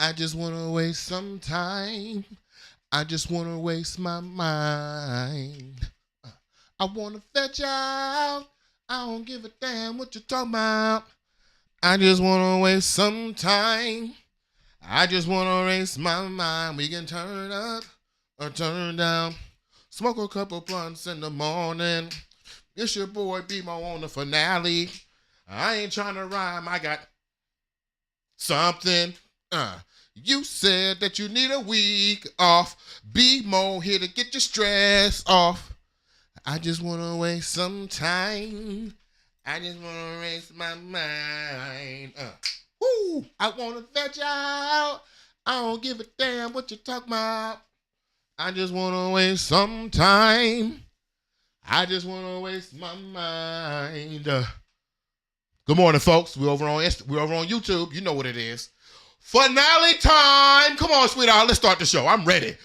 I just want to waste some time. I just want to waste my mind. I want to fetch out. I don't give a damn what you're talking about. I just want to waste some time. I just want to waste my mind. We can turn up or turn down. Smoke a couple blunts in the morning. It's your boy BeMo on the finale. I ain't trying to rhyme. I got something. You said that you need a week off. BeMo here to get your stress off. I just want to waste some time. I just want to waste my mind. I want to fetch out. I don't give a damn what you're talking about. I just want to waste some time. I just want to waste my mind. Good morning, folks. We're over on YouTube. You know what it is. Finale time. Come on, sweetheart. Let's start the show. I'm ready.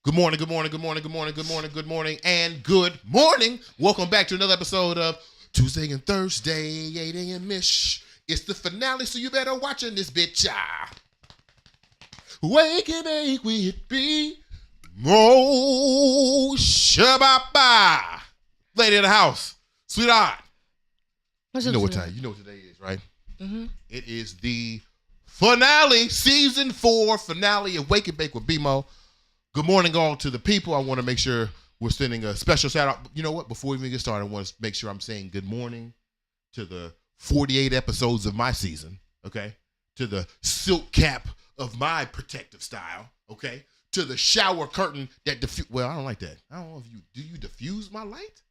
Good morning, good morning, good morning, good morning, good morning, good morning, and good morning. Welcome back to another episode of Tuesday and Thursday, 8 a.m.-ish. It's the finale, so you better watching this bitch. Wake and bake with BeMo. Shabba. Lady of the house, Sweethaht. You know what time? You know what today is, right? Mm-hmm. It is the finale, season 4 finale of Wake and Bake with BeMo. Good morning, all to the people. I want to make sure we're sending a special shout out. You know what? Before we even get started, I want to make sure I'm saying good morning to the 48 episodes of my season, okay? To the silk cap of my protective style, okay? To the shower curtain that well, I don't like that. I don't know if do you diffuse my light?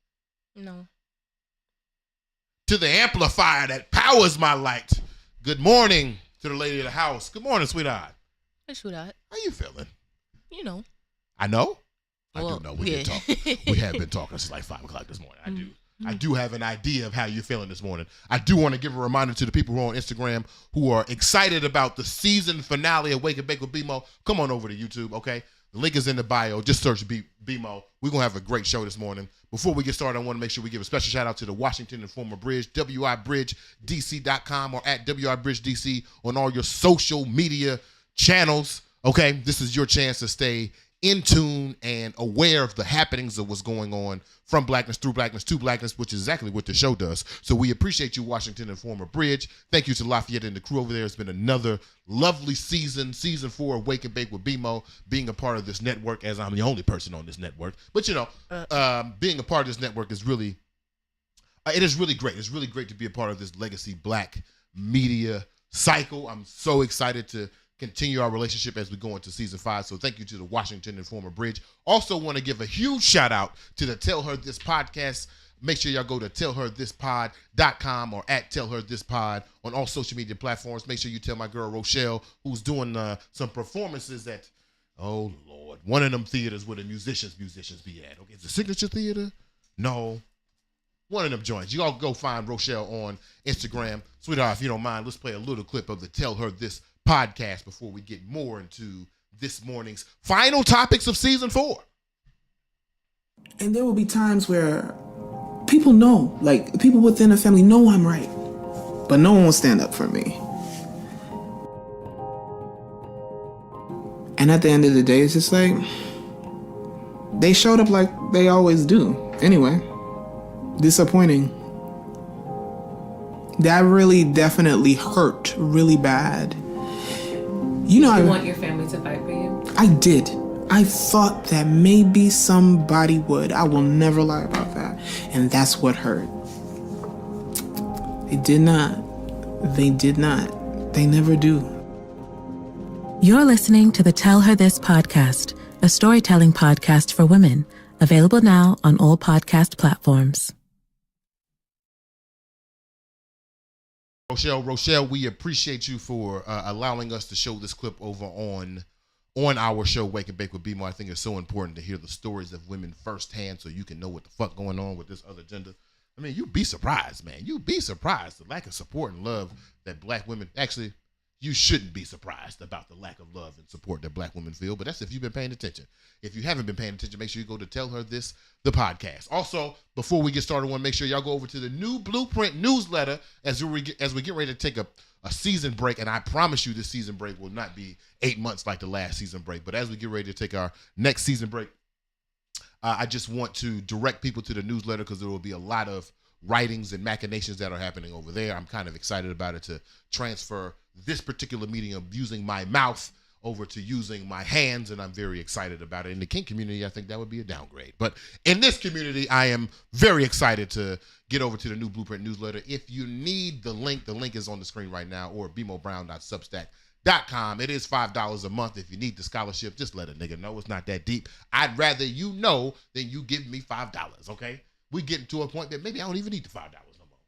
No. To the amplifier that powers my light. Good morning to the lady of the house. Good morning, sweetheart. Hey, sweetheart. How you feeling? You know. I know. Well, I do know. We have been talking since like 5 o'clock this morning. I do. Mm-hmm. I do have an idea of how you're feeling this morning. I do want to give a reminder to the people who are on Instagram who are excited about the season finale of Wake and Bake with BeMo. Come on over to YouTube, okay? The link is in the bio. Just search BeMo. We're going to have a great show this morning. Before we get started, I want to make sure we give a special shout out to the Washington Informer Bridge, wibridgedc.com or at wibridgedc on all your social media channels. Okay, this is your chance to stay in tune and aware of the happenings of what's going on from blackness through blackness to blackness, which is exactly what the show does. So we appreciate you, Washington Informer Bridge. Thank you to Lafayette and the crew over there. It's been another lovely season 4 of Wake and Bake with BeMo, being a part of this network, as I'm the only person on this network. But, you know, being a part of this network is really, it is really great. It's really great to be a part of this legacy black media cycle. I'm so excited to continue our relationship as we go into season 5. So thank you to the Washington Informer Bridge. Also want to give a huge shout out to the Tell Her This podcast. Make sure y'all go to tellherthispod.com or at tellherthispod on all social media platforms. Make sure you tell my girl Rochelle, who's doing some performances at, oh Lord, one of them theaters where the musicians be at. Okay, is it Signature Theater? No. One of them joints. You all go find Rochelle on Instagram. Sweetheart, if you don't mind, let's play a little clip of the Tell Her This podcast before we get more into this morning's final topics of season 4. And there will be times where people know, like people within a family know I'm right, but no one will stand up for me. And at the end of the day, it's just like, they showed up like they always do. Anyway, disappointing. That really definitely hurt really bad. You know, you want your family to fight for you? I did. I thought that maybe somebody would. I will never lie about that. And that's what hurt. It did not. They did not. They never do. You're listening to the Tell Her This podcast, a storytelling podcast for women, available now on all podcast platforms. Rochelle, we appreciate you for allowing us to show this clip over on our show, Wake and Bake with BeMo. I think it's so important to hear the stories of women firsthand so you can know what the fuck going on with this other gender. I mean, you'd be surprised, man. You'd be surprised the lack of support and love that black women, actually, you shouldn't be surprised about the lack of love and support that black women feel, but that's if you've been paying attention. If you haven't been paying attention, make sure you go to Tell Her This, the podcast. Also, before we get started, I want to make sure y'all go over to the new Blueprint newsletter as we get ready to take a season break, and I promise you this season break will not be 8 months like the last season break, but as we get ready to take our next season break, I just want to direct people to the newsletter because there will be a lot of writings and machinations that are happening over there. I'm kind of excited about it to transfer this particular medium using my mouth over to using my hands, and I'm very excited about it. In the kink community, I think that would be a downgrade. But in this community, I am very excited to get over to the new Blueprint newsletter. If you need the link is on the screen right now, or BeMoBrown.substack.com. It is $5 a month. If you need the scholarship, just let a nigga know. It's not that deep. I'd rather you know than you give me $5, okay? We getting to a point that maybe I don't even need the $5 no more.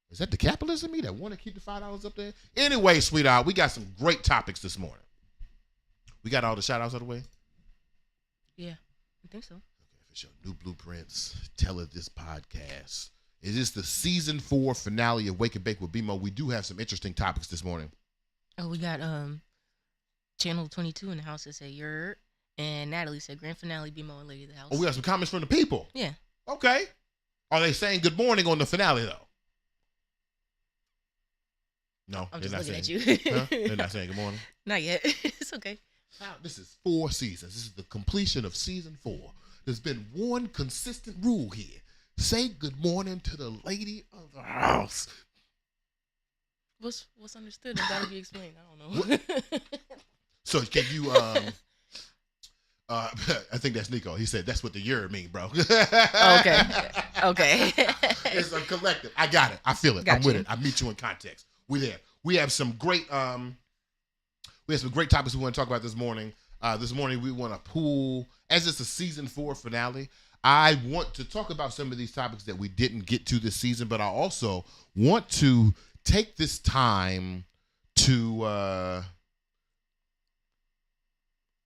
Is that the capitalist in me that want to keep the $5 up there? Anyway, sweetheart, we got some great topics this morning. We got all the shout outs out of the way? Yeah, I think so. Okay, for sure. New Blueprints, Tell Her This podcast. It is the season 4 finale of Wake and Bake with BeMo. We do have some interesting topics this morning. Oh, we got Channel 22 in the house that say you're, and Natalie said grand finale, BeMo and Lady of the House. Oh, we got some comments from the people. Yeah. Okay. Are they saying good morning on the finale though? No, I'm they're just not looking saying. at you. Huh? They're not saying good morning. Not yet. It's okay. Wow, this is 4 seasons. This is the completion of season 4. There's been one consistent rule here. Say good morning to the lady of the house. What's understood and gotta be explained. I don't know. So can you I think that's Nico. He said that's what the "you're" mean, bro. Okay. It's a collective. I got it. I feel it. Got I'm with you. it. I meet you in context. We're there. We have some great topics we want to talk about this morning. This morning we want to pull, as it's a season 4 finale, I want to talk about some of these topics that we didn't get to this season, but I also want to take this time to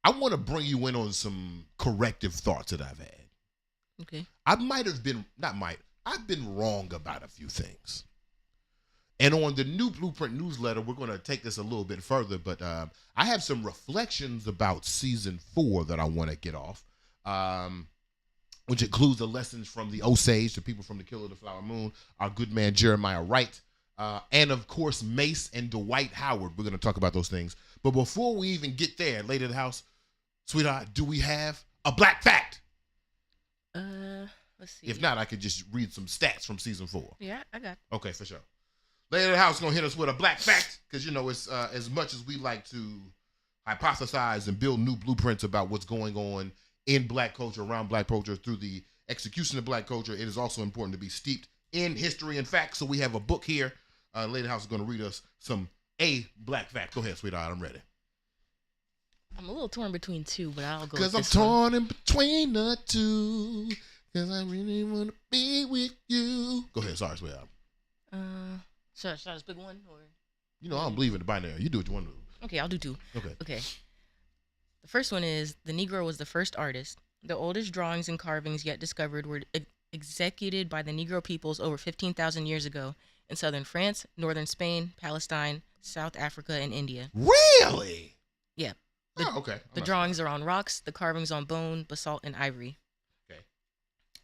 I want to bring you in on some corrective thoughts that I've had. Okay. I've been wrong about a few things. And on the new Blueprint newsletter, we're going to take this a little bit further, but I have some reflections about season 4 that I want to get off, which includes the lessons from the Osage, the people from the Killer of the Flower Moon, our good man Jeremiah Wright, and of course Mace and Dwight Howard. We're going to talk about those things. But before we even get there, Lady of the House, sweetheart, do we have a black fact? Let's see. If not, I could just read some stats from season 4. Yeah, I got. Okay, for sure. Lady of the House gonna hit us with a black fact, because you know it's as much as we like to hypothesize and build new blueprints about what's going on in black culture, around black culture, through the execution of black culture, it is also important to be steeped in history and facts. So we have a book here. Lady of the House is gonna read us a black fact. Go ahead, sweetheart, I'm ready. I'm a little torn between 2, but I'll go. Because I'm torn in between the 2. Because I really want to be with you. Go ahead, sorry, sweetheart. Should I just pick one, or? You know, I don't believe in the binary. You do what you want to do. Okay, I'll do 2. Okay. The first one is the Negro was the first artist. The oldest drawings and carvings yet discovered were executed by the Negro peoples over 15,000 years ago in southern France, northern Spain, Palestine, South Africa, and India. Really? Yeah. Okay. The drawings are on rocks, the carvings on bone, basalt, and ivory. Okay.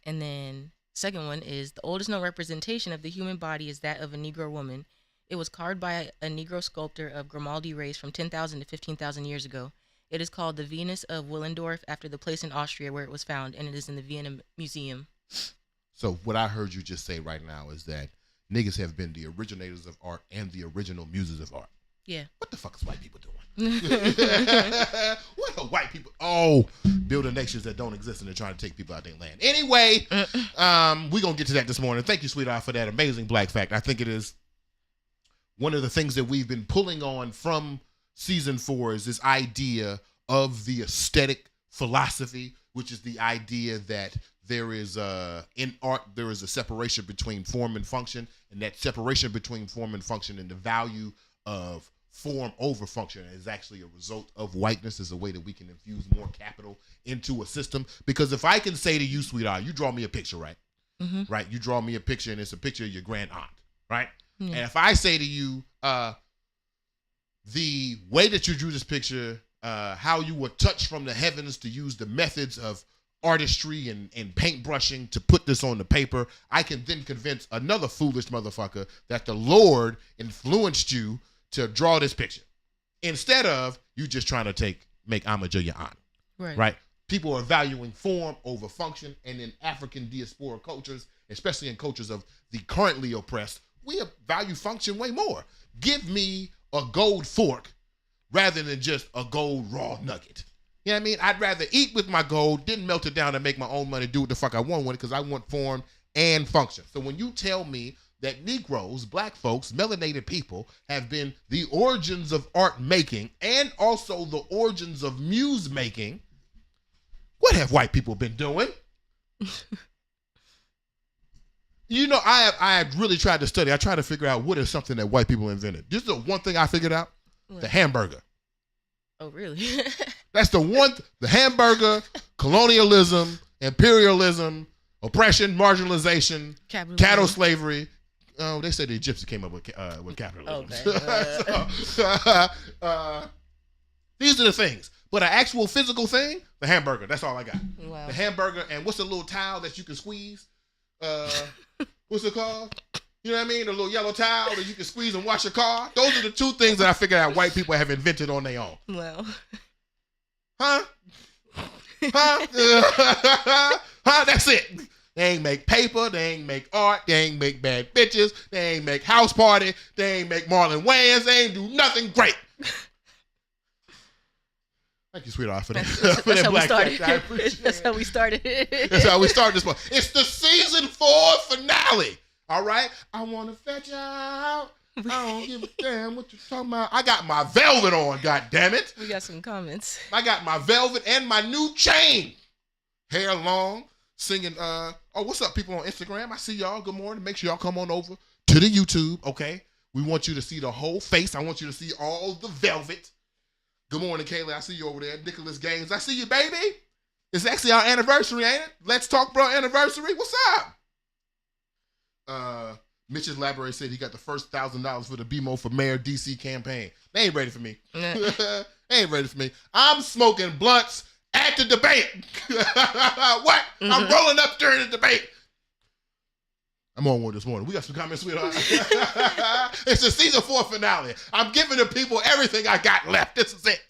And then second one is the oldest known representation of the human body is that of a Negro woman. It was carved by a Negro sculptor of Grimaldi race from 10,000 to 15,000 years ago. It is called the Venus of Willendorf after the place in Austria where it was found, and it is in the Vienna Museum. So what I heard you just say right now is that niggas have been the originators of art and the original muses of art. Yeah. What the fuck is white people doing? What are white people? Oh, building nations that don't exist and they're trying to take people out their land. Anyway, we're going to get to that this morning. Thank you, sweetheart, for that amazing black fact. I think it is one of the things that we've been pulling on from season 4 is this idea of the aesthetic philosophy, which is the idea that there is in art, there is a separation between form and function, and that separation between form and function and the value of form over function is actually a result of whiteness, is a way that we can infuse more capital into a system. Because if I can say to you, Sweetheart, you draw me a picture, right? Mm-hmm. Right? You draw me a picture, and it's a picture of your grand aunt, right? Yeah. And if I say to you, the way that you drew this picture, how you were touched from the heavens to use the methods of artistry and paintbrushing to put this on the paper, I can then convince another foolish motherfucker that the Lord influenced you to draw this picture, instead of you just trying to make homage of your aunt. Right? People are valuing form over function, and in African diaspora cultures, especially in cultures of the currently oppressed, we value function way more. Give me a gold fork rather than just a gold raw nugget. You know what I mean? I'd rather eat with my gold, then melt it down and make my own money, do what the fuck I want with it, because I want form and function. So when you tell me that Negroes, black folks, melanated people have been the origins of art making and also the origins of muse making, what have white people been doing? You know, I have really tried to study. I tried to figure out what is something that white people invented. This is the one thing I figured out. What? The hamburger. Oh, really? That's the one, the hamburger, colonialism, imperialism, oppression, marginalization, capitalism. Cattle slavery. Oh, they said the Egyptians came up with capitalism. Okay. These are the things. But an actual physical thing, the hamburger. That's all I got. Wow. The hamburger, and what's the little towel that you can squeeze? What's it called? You know what I mean? The little yellow towel that you can squeeze and wash your car. Those are the two things that I figured out white people have invented on their own. Well. Huh? That's it. They ain't make paper. They ain't make art. They ain't make bad bitches. They ain't make house party. They ain't make Marlon Wayans. They ain't do nothing great. Thank you, Sweetheart, for that. That's how we started. That's how we started. That's how we started this one. It's the season 4 finale. All right? I want to fetch out. I don't give a damn what you're talking about. I got my velvet on, goddammit. We got some comments. I got my velvet and my new chain. Hair long, singing, what's up, people on Instagram? I see y'all. Good morning. Make sure y'all come on over to the YouTube, okay? We want you to see the whole face. I want you to see all the velvet. Good morning, Kayla. I see you over there. Nicholas Gaines. I see you, baby. It's actually our anniversary, ain't it? Let's Talk Bro anniversary. What's up? Mitch's Library said he got the first $1,000 for the BeMo for Mayor DC campaign. They ain't ready for me. They ain't ready for me. I'm smoking blunts at the debate. What? Mm-hmm. I'm rolling up during the debate. I'm on one this morning. We got some comments, Sweetheart. It's the season 4 finale. I'm giving the people everything I got left. This is it.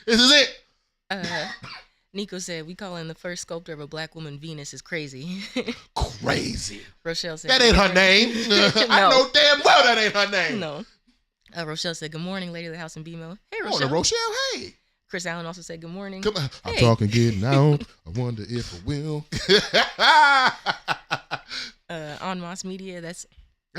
This is it. Nico said, we calling the first sculptor of a black woman Venus is crazy. Crazy. Rochelle said, that ain't her name. No. I know damn well that ain't her name. No. Rochelle said, good morning, Lady of the House and BeMo. Hey, Rochelle. Morning, Rochelle. Hey. Chris Allen also said, good morning. Come on. Hey. I'm talking getting out. I wonder if I will. On Moss Media, that's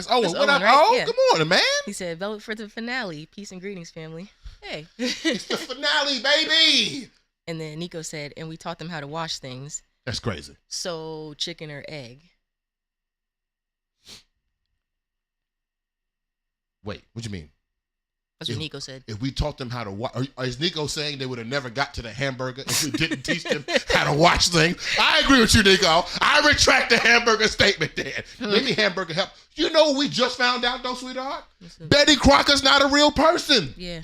Owen. What up, right? Oh, yeah. Good morning, man. He said, velvet for the finale. Peace and greetings, family. Hey. It's the finale, baby. And then Nico said, and we taught them how to wash things. That's crazy. So, chicken or egg? Wait, what do you mean? That's what Nico said. If we taught them how to wash, is Nico saying they would have never got to the hamburger if we didn't teach them how to wash things? I agree with you, Nico. I retract the hamburger statement then. Maybe hamburger help. You know what we just found out, though, Sweetheart? Betty Crocker's not a real person. Yeah.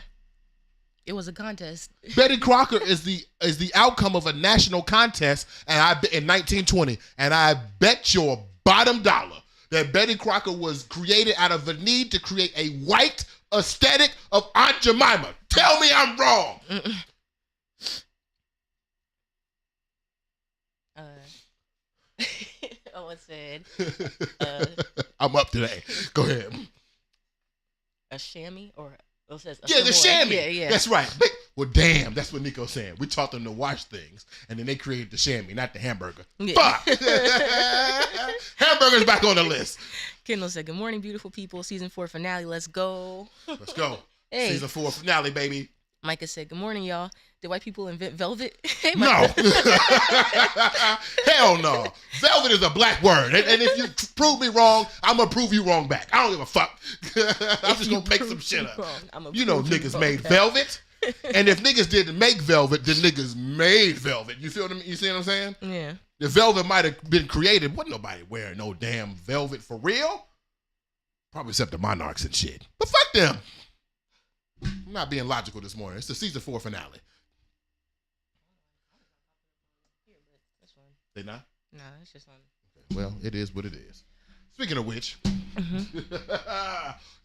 It was a contest. Betty Crocker is the outcome of a national contest in 1920. And I bet your bottom dollar that Betty Crocker was created out of the need to create a white aesthetic of Aunt Jemima. Tell me I'm wrong. Owen said, I'm up today. Go ahead. A chamois or Oh, it says Yeah, the chamois. Yeah, yeah. That's right. Well, damn, that's what Nico's saying. We taught them to wash things, and then they created the chamois, not the hamburger. Yeah. Fuck! Hamburger's back on the list. Kendall said, "Good morning, beautiful people. Season 4 finale. Let's go." Let's go. Hey. Season 4 finale, baby. Micah said, "Good morning, y'all. Did white people invent velvet?" Hey, No. Hell no. Velvet is a black word. And if you prove me wrong, I'm going to prove you wrong back. I don't give a fuck. I'm just going to make some shit up. You know niggas made velvet. And if niggas didn't make velvet, then niggas made velvet. You feel what you see what I'm saying? Yeah. The velvet might have been created. Wasn't nobody wearing no damn velvet for real. Probably except the monarchs and shit. But fuck them. I'm not being logical this morning. It's the season 4 finale. They not? No, it's just on. Okay. Well, it is what it is. Speaking of which, you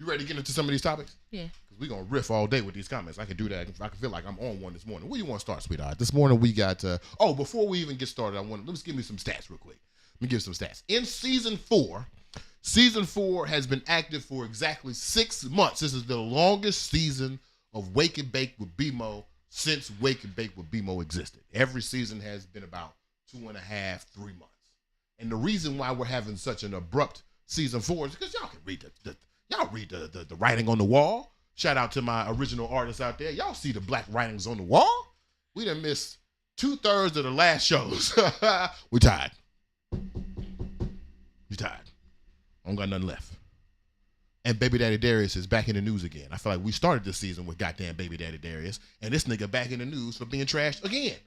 ready to get into some of these topics? Yeah. Because we're going to riff all day with these comments. I can do that. I can feel like I'm on one this morning. Where you want to start, sweetheart? This morning we got, before we even get started, let's give me some stats real quick. Let me give some stats. In season 4 has been active for exactly 6 months. This is the longest season of Wake and Bake with BeMo since Wake and Bake with BeMo existed. Every season has been about 2.5, 3 months. And the reason why we're having such an abrupt season 4 is because y'all can read the writing on the wall. Shout out to my original artists out there. Y'all see the black writings on the wall? We done missed 2/3 of the last shows. We tired. You tired. I don't got nothing left. And Baby Daddy Darius is back in the news again. I feel like we started this season with goddamn Baby Daddy Darius, and this nigga back in the news for being trashed again.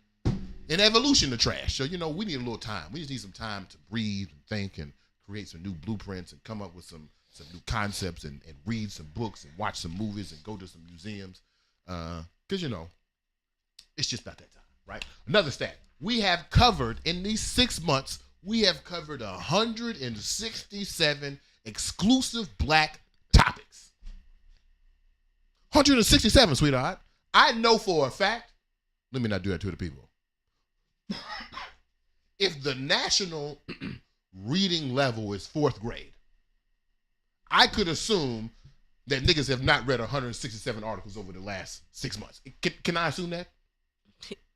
An evolution of trash. So, we need a little time. We just need some time to breathe and think and create some new blueprints and come up with some new concepts and read some books and watch some movies and go to some museums. Because, it's just not that time, right? Another stat. We have covered, in these 6 months, we have covered 167 exclusive black topics. 167, sweetheart. I know for a fact, let me not do that to the people. If the national reading level is 4th grade, I could assume that niggas have not read 167 articles over the last 6 months. Can I assume that?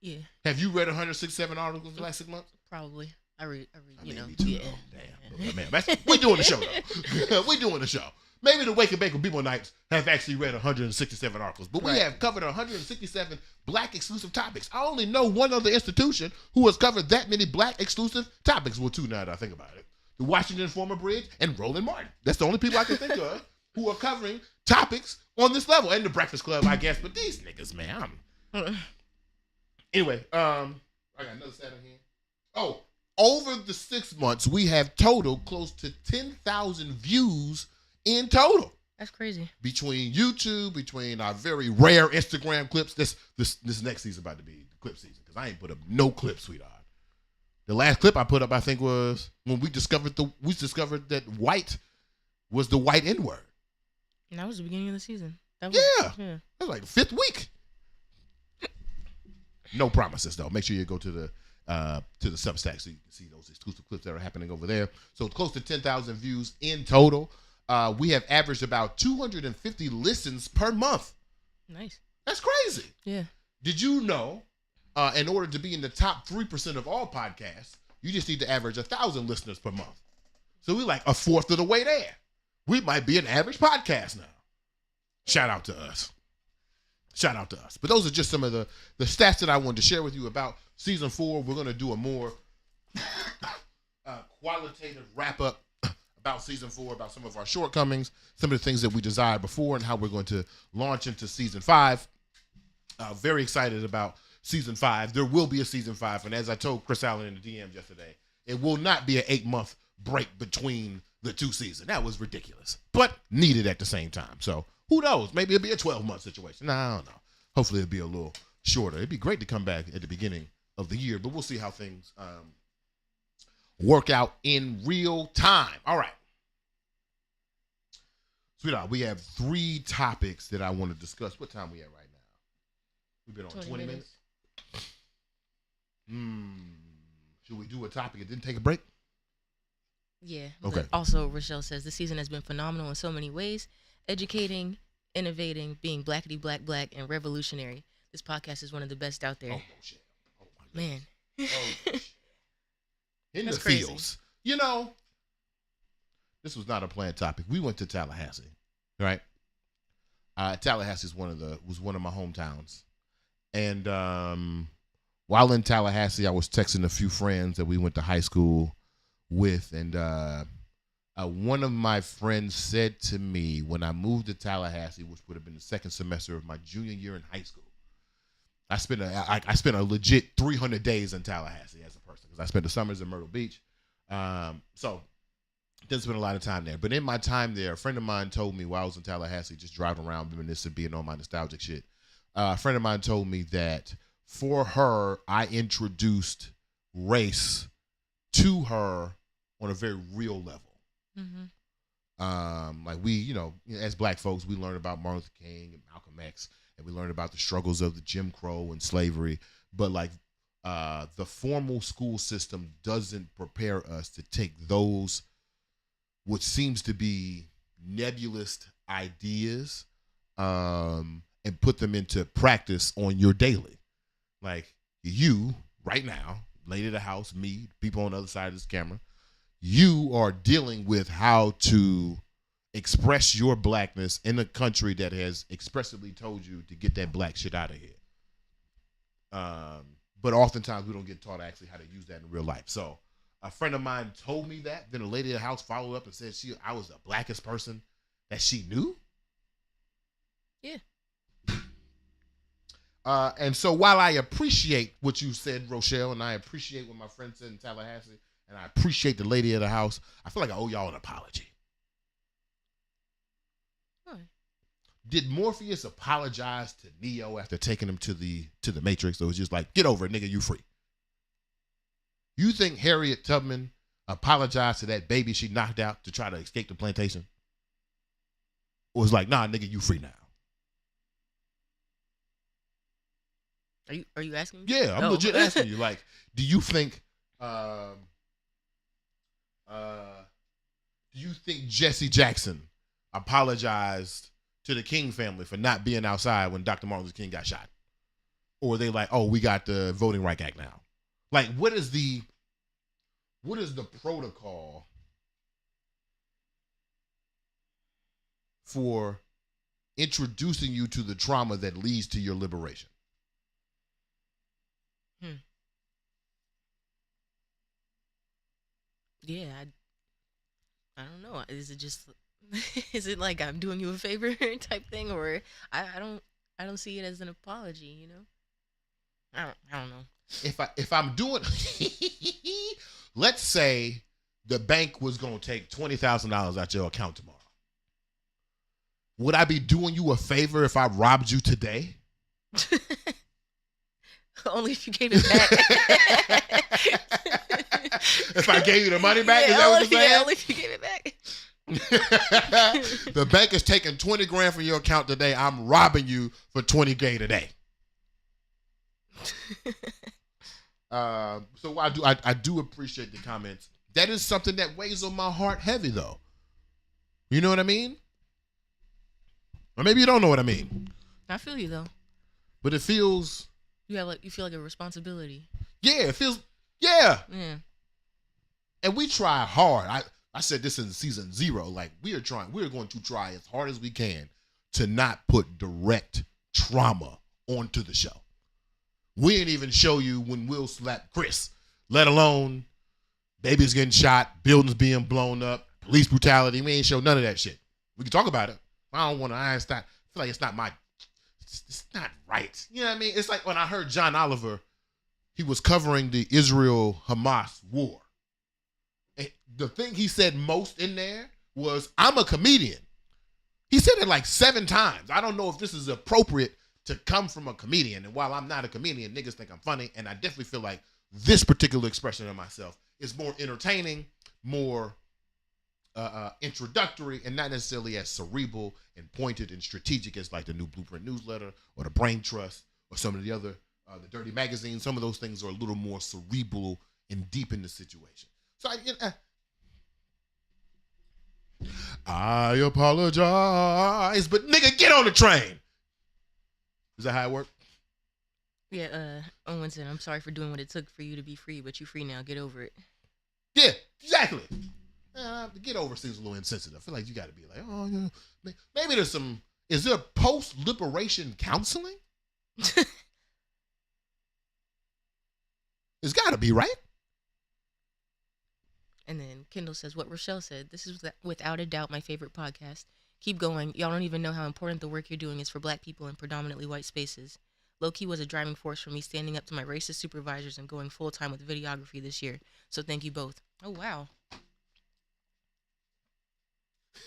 Yeah. Have you read 167 articles in the last 6 months? Probably. I read, Me too, yeah. though. Damn. Man, we doing the show, though. We doing the show. Maybe the Wake and Bake with BeMo nights have actually read 167 articles, but we have covered 167 black exclusive topics. I only know one other institution who has covered that many black exclusive topics. Well, 2 now that I think about it. The Washington Informer Bridge and Roland Martin. That's the only people I can think of who are covering topics on this level. And the Breakfast Club, I guess. But these niggas, man. Anyway, I got another stat in here. Oh, over the 6 months, we have total close to 10,000 views in total. That's crazy. Between YouTube, between our very rare Instagram clips. This next season about to be the clip season because I ain't put up no clips, sweetheart. The last clip I put up, I think, was when we discovered that white was the white N-word. And that was the beginning of the season. That was like the 5th week. No promises though. Make sure you go to the Substack so you can see those exclusive clips that are happening over there. So close to 10,000 views in total. We have averaged about 250 listens per month. Nice. That's crazy. Yeah. Did you know, in order to be in the top 3% of all podcasts, you just need to average 1,000 listeners per month. So we're like 1/4 of the way there. We might be an average podcast now. Shout out to us. But those are just some of the stats that I wanted to share with you about season 4. We're going to do a more qualitative wrap-up about season 4, about some of our shortcomings, some of the things that we desired before, and how we're going to launch into season 5. Very excited about season 5. There will be a season 5, and as I told Chris Allen in the DM yesterday, it will not be an 8-month break between the 2 seasons. That was ridiculous, but needed at the same time. So who knows? Maybe it'll be a 12-month situation. No, I don't know. Hopefully it'll be a little shorter. It'd be great to come back at the beginning of the year, but we'll see how things work out in real time. All right. Sweetheart, we have 3 topics that I want to discuss. What time we at right now? We've been on 20 minutes. Should we do a topic and then take a break? Yeah. Okay. Also, Rochelle says this season has been phenomenal in so many ways, educating, innovating, being blackity black, and revolutionary. This podcast is one of the best out there. Oh, shit. Oh, my Man. goodness. Oh, shit. In That's the crazy. fields. This was not a planned topic. We went to Tallahassee, right? Tallahassee was one of my hometowns. And while in Tallahassee, I was texting a few friends that we went to high school with. And one of my friends said to me when I moved to Tallahassee, which would have been the second semester of my junior year in high school, I spent a legit 300 days in Tallahassee as a person because I spent the summers in Myrtle Beach. So didn't spend a lot of time there. But in my time there, a friend of mine told me while I was in Tallahassee, just driving around, reminiscing, being on my nostalgic shit, a friend of mine told me that for her, I introduced race to her on a very real level. Mm-hmm. Like we, as black folks, we learned about Martin Luther King and Malcolm X, and we learned about the struggles of the Jim Crow and slavery. But like the formal school system doesn't prepare us to take those, what seems to be nebulous ideas, and put them into practice on your daily. Like you, right now, lady of the house, me, people on the other side of this camera, you are dealing with how to express your blackness in a country that has expressively told you to get that black shit out of here. But oftentimes we don't get taught actually how to use that in real life. So a friend of mine told me that. Then a lady of the house followed up and said I was the blackest person that she knew. Yeah. And so while I appreciate what you said, Rochelle, and I appreciate what my friend said in Tallahassee, and I appreciate the lady of the house, I feel like I owe y'all an apology. Why? Did Morpheus apologize to Neo after taking him to the Matrix? So it was just like, get over it, nigga, you free. You think Harriet Tubman apologized to that baby she knocked out to try to escape the plantation? Or was like, nah, nigga, you free now? Are you asking me? Yeah, I'm legit asking you. Like, do you think Jesse Jackson apologized to the King family for not being outside when Dr. Martin Luther King got shot? Or are they like, oh, we got the Voting Rights Act now? Like, what is the protocol for introducing you to the trauma that leads to your liberation? Yeah, I don't know. Is it just is it like I'm doing you a favor type thing, or I don't see it as an apology, I don't know. If I'm doing let's say the bank was gonna take $20,000 out your account tomorrow. Would I be doing you a favor if I robbed you today? Only if you gave it back. If I gave you the money back, is that what you're saying? Yeah, only if you gave it back. The bank is taking $20,000 from your account today. I'm robbing you for $20,000 today. So I do appreciate the comments. That is something that weighs on my heart heavy, though. You know what I mean? Or maybe you don't know what I mean. I feel you though. But it feels. You feel like a responsibility. Yeah, it feels. Yeah. Yeah. And we try hard. I said this in season 0. Like we are going to try as hard as we can to not put direct trauma onto the show. We didn't even show you when Will slapped Chris, let alone babies getting shot, buildings being blown up, police brutality. We ain't show none of that shit. We can talk about it. I feel like it's not it's not right. You know what I mean? It's like when I heard John Oliver, he was covering the Israel-Hamas war. The thing he said most in there was, I'm a comedian. He said it like 7 times. I don't know if this is appropriate to come from a comedian. And while I'm not a comedian, niggas think I'm funny. And I definitely feel like this particular expression of myself is more entertaining, more introductory, and not necessarily as cerebral and pointed and strategic as like the New Blueprint newsletter or the Brain Trust or some of the other, the Dirty Magazine. Some of those things are a little more cerebral and deep in the situation. So I apologize, but nigga, get on the train. Is that how it worked? Yeah, Owen said, I'm sorry for doing what it took for you to be free, but you're free now. Get over it. Yeah, exactly. Get over seems a little insensitive. I feel like you got to be like, oh, yeah. Maybe there's some, is there post-liberation counseling? It's got to be, right? And then Kendall says, what Rochelle said, this is without a doubt my favorite podcast. Keep going. Y'all don't even know how important the work you're doing is for Black people in predominantly white spaces. Low-key was a driving force for me standing up to my racist supervisors and going full-time with videography this year. So thank you both. Oh, wow.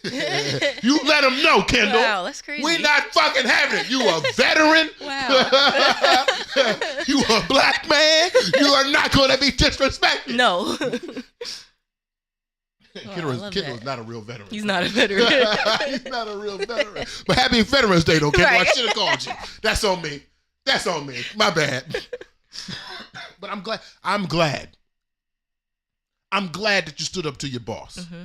You let them know, Kendall. Wow, that's crazy. We're not fucking having it. You a veteran. Wow. You a Black man. You are not going to be disrespected. No. Kendall is not a real veteran. He's not a veteran. He's not a real veteran. But happy Veterans Day, though, Kendall. Right. I should have called you. That's on me. That's on me. My bad. But I'm glad. I'm glad that you stood up to your boss. Mm-hmm.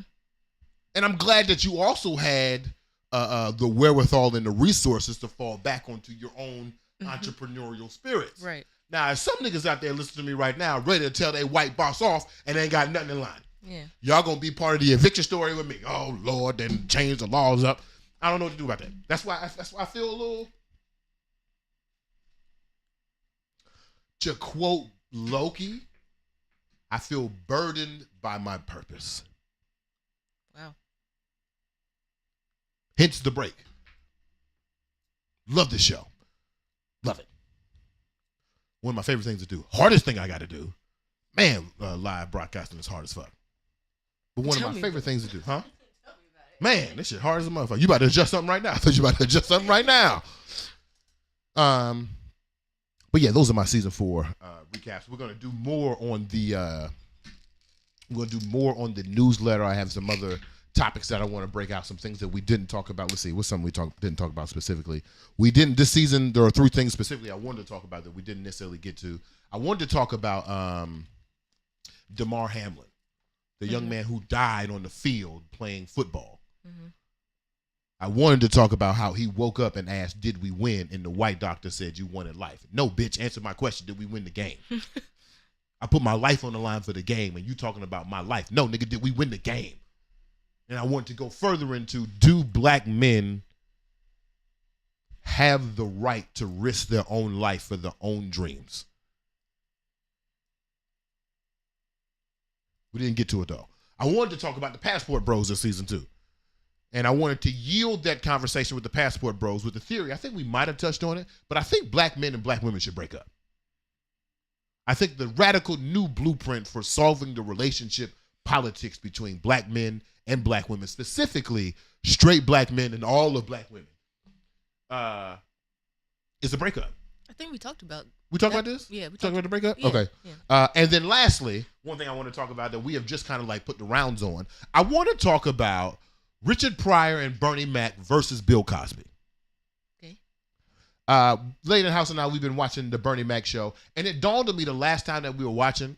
And I'm glad that you also had the wherewithal and the resources to fall back onto your own entrepreneurial spirits. Right. Now, if some niggas out there listening to me right now ready to tell their white boss off and they ain't got nothing in line. Yeah. Y'all gonna be part of the eviction story with me. Oh, Lord, then change the laws up. I don't know what to do about that. That's why I feel a little... To quote Loki, I feel burdened by my purpose. Wow. Hence the break. Love this show. Love it. One of my favorite things to do. Hardest thing I got to do. Man, live broadcasting is hard as fuck. But one of my favorite things to do. Huh? Man, this shit hard as a motherfucker. You about to adjust something right now. I thought you about to adjust something right now. But yeah, those are my season 4 recaps. We're gonna do more on the newsletter. I have some other topics that I want to break out. Some things that we didn't talk about. Let's see, what's something we didn't talk about specifically? We didn't this season. There are 3 things specifically I wanted to talk about that we didn't necessarily get to. I wanted to talk about Demar Hamlin, the young man who died on the field playing football. Mm-hmm. I wanted to talk about how he woke up and asked, did we win? And the white doctor said, you wanted life. No, bitch, answer my question. Did we win the game? I put my life on the line for the game, and you talking about my life. No, nigga, did we win the game? And I want to go further into, do Black men have the right to risk their own life for their own dreams? We didn't get to it, though. I wanted to talk about the Passport Bros this season 2. And I wanted to yield that conversation with the Passport Bros with the theory. I think we might have touched on it, but I think Black men and Black women should break up. I think the radical new blueprint for solving the relationship politics between Black men and Black women, specifically straight Black men and all of Black women, is a breakup. I think we talked about We talked about this? Yeah. We talked about the breakup? Yeah, okay. Yeah. And then lastly, one thing I want to talk about that we have just kind of like put the rounds on. I want to talk about Richard Pryor and Bernie Mac versus Bill Cosby. Okay. Lady in the house and I, we've been watching the Bernie Mac show, and it dawned on me the last time that we were watching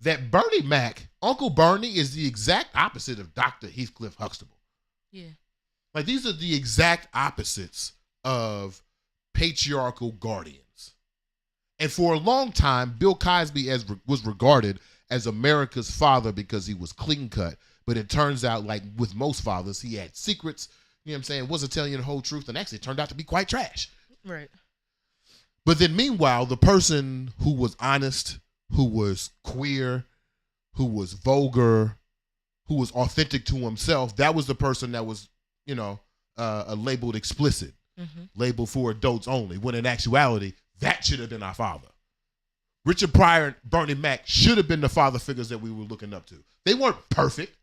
that Bernie Mac, Uncle Bernie, is the exact opposite of Dr. Heathcliff Huxtable. Yeah. Like, these are the exact opposites of patriarchal guardians. And for a long time, Bill Cosby was regarded as America's father because he was clean cut. But it turns out, like with most fathers, he had secrets, you know what I'm saying, wasn't telling you the whole truth, and actually it turned out to be quite trash. Right. But then meanwhile, the person who was honest, who was queer, who was vulgar, who was authentic to himself, that was the person that was, labeled explicit, labeled for adults only, when in actuality, that should have been our father. Richard Pryor and Bernie Mac should have been the father figures that we were looking up to. They weren't perfect.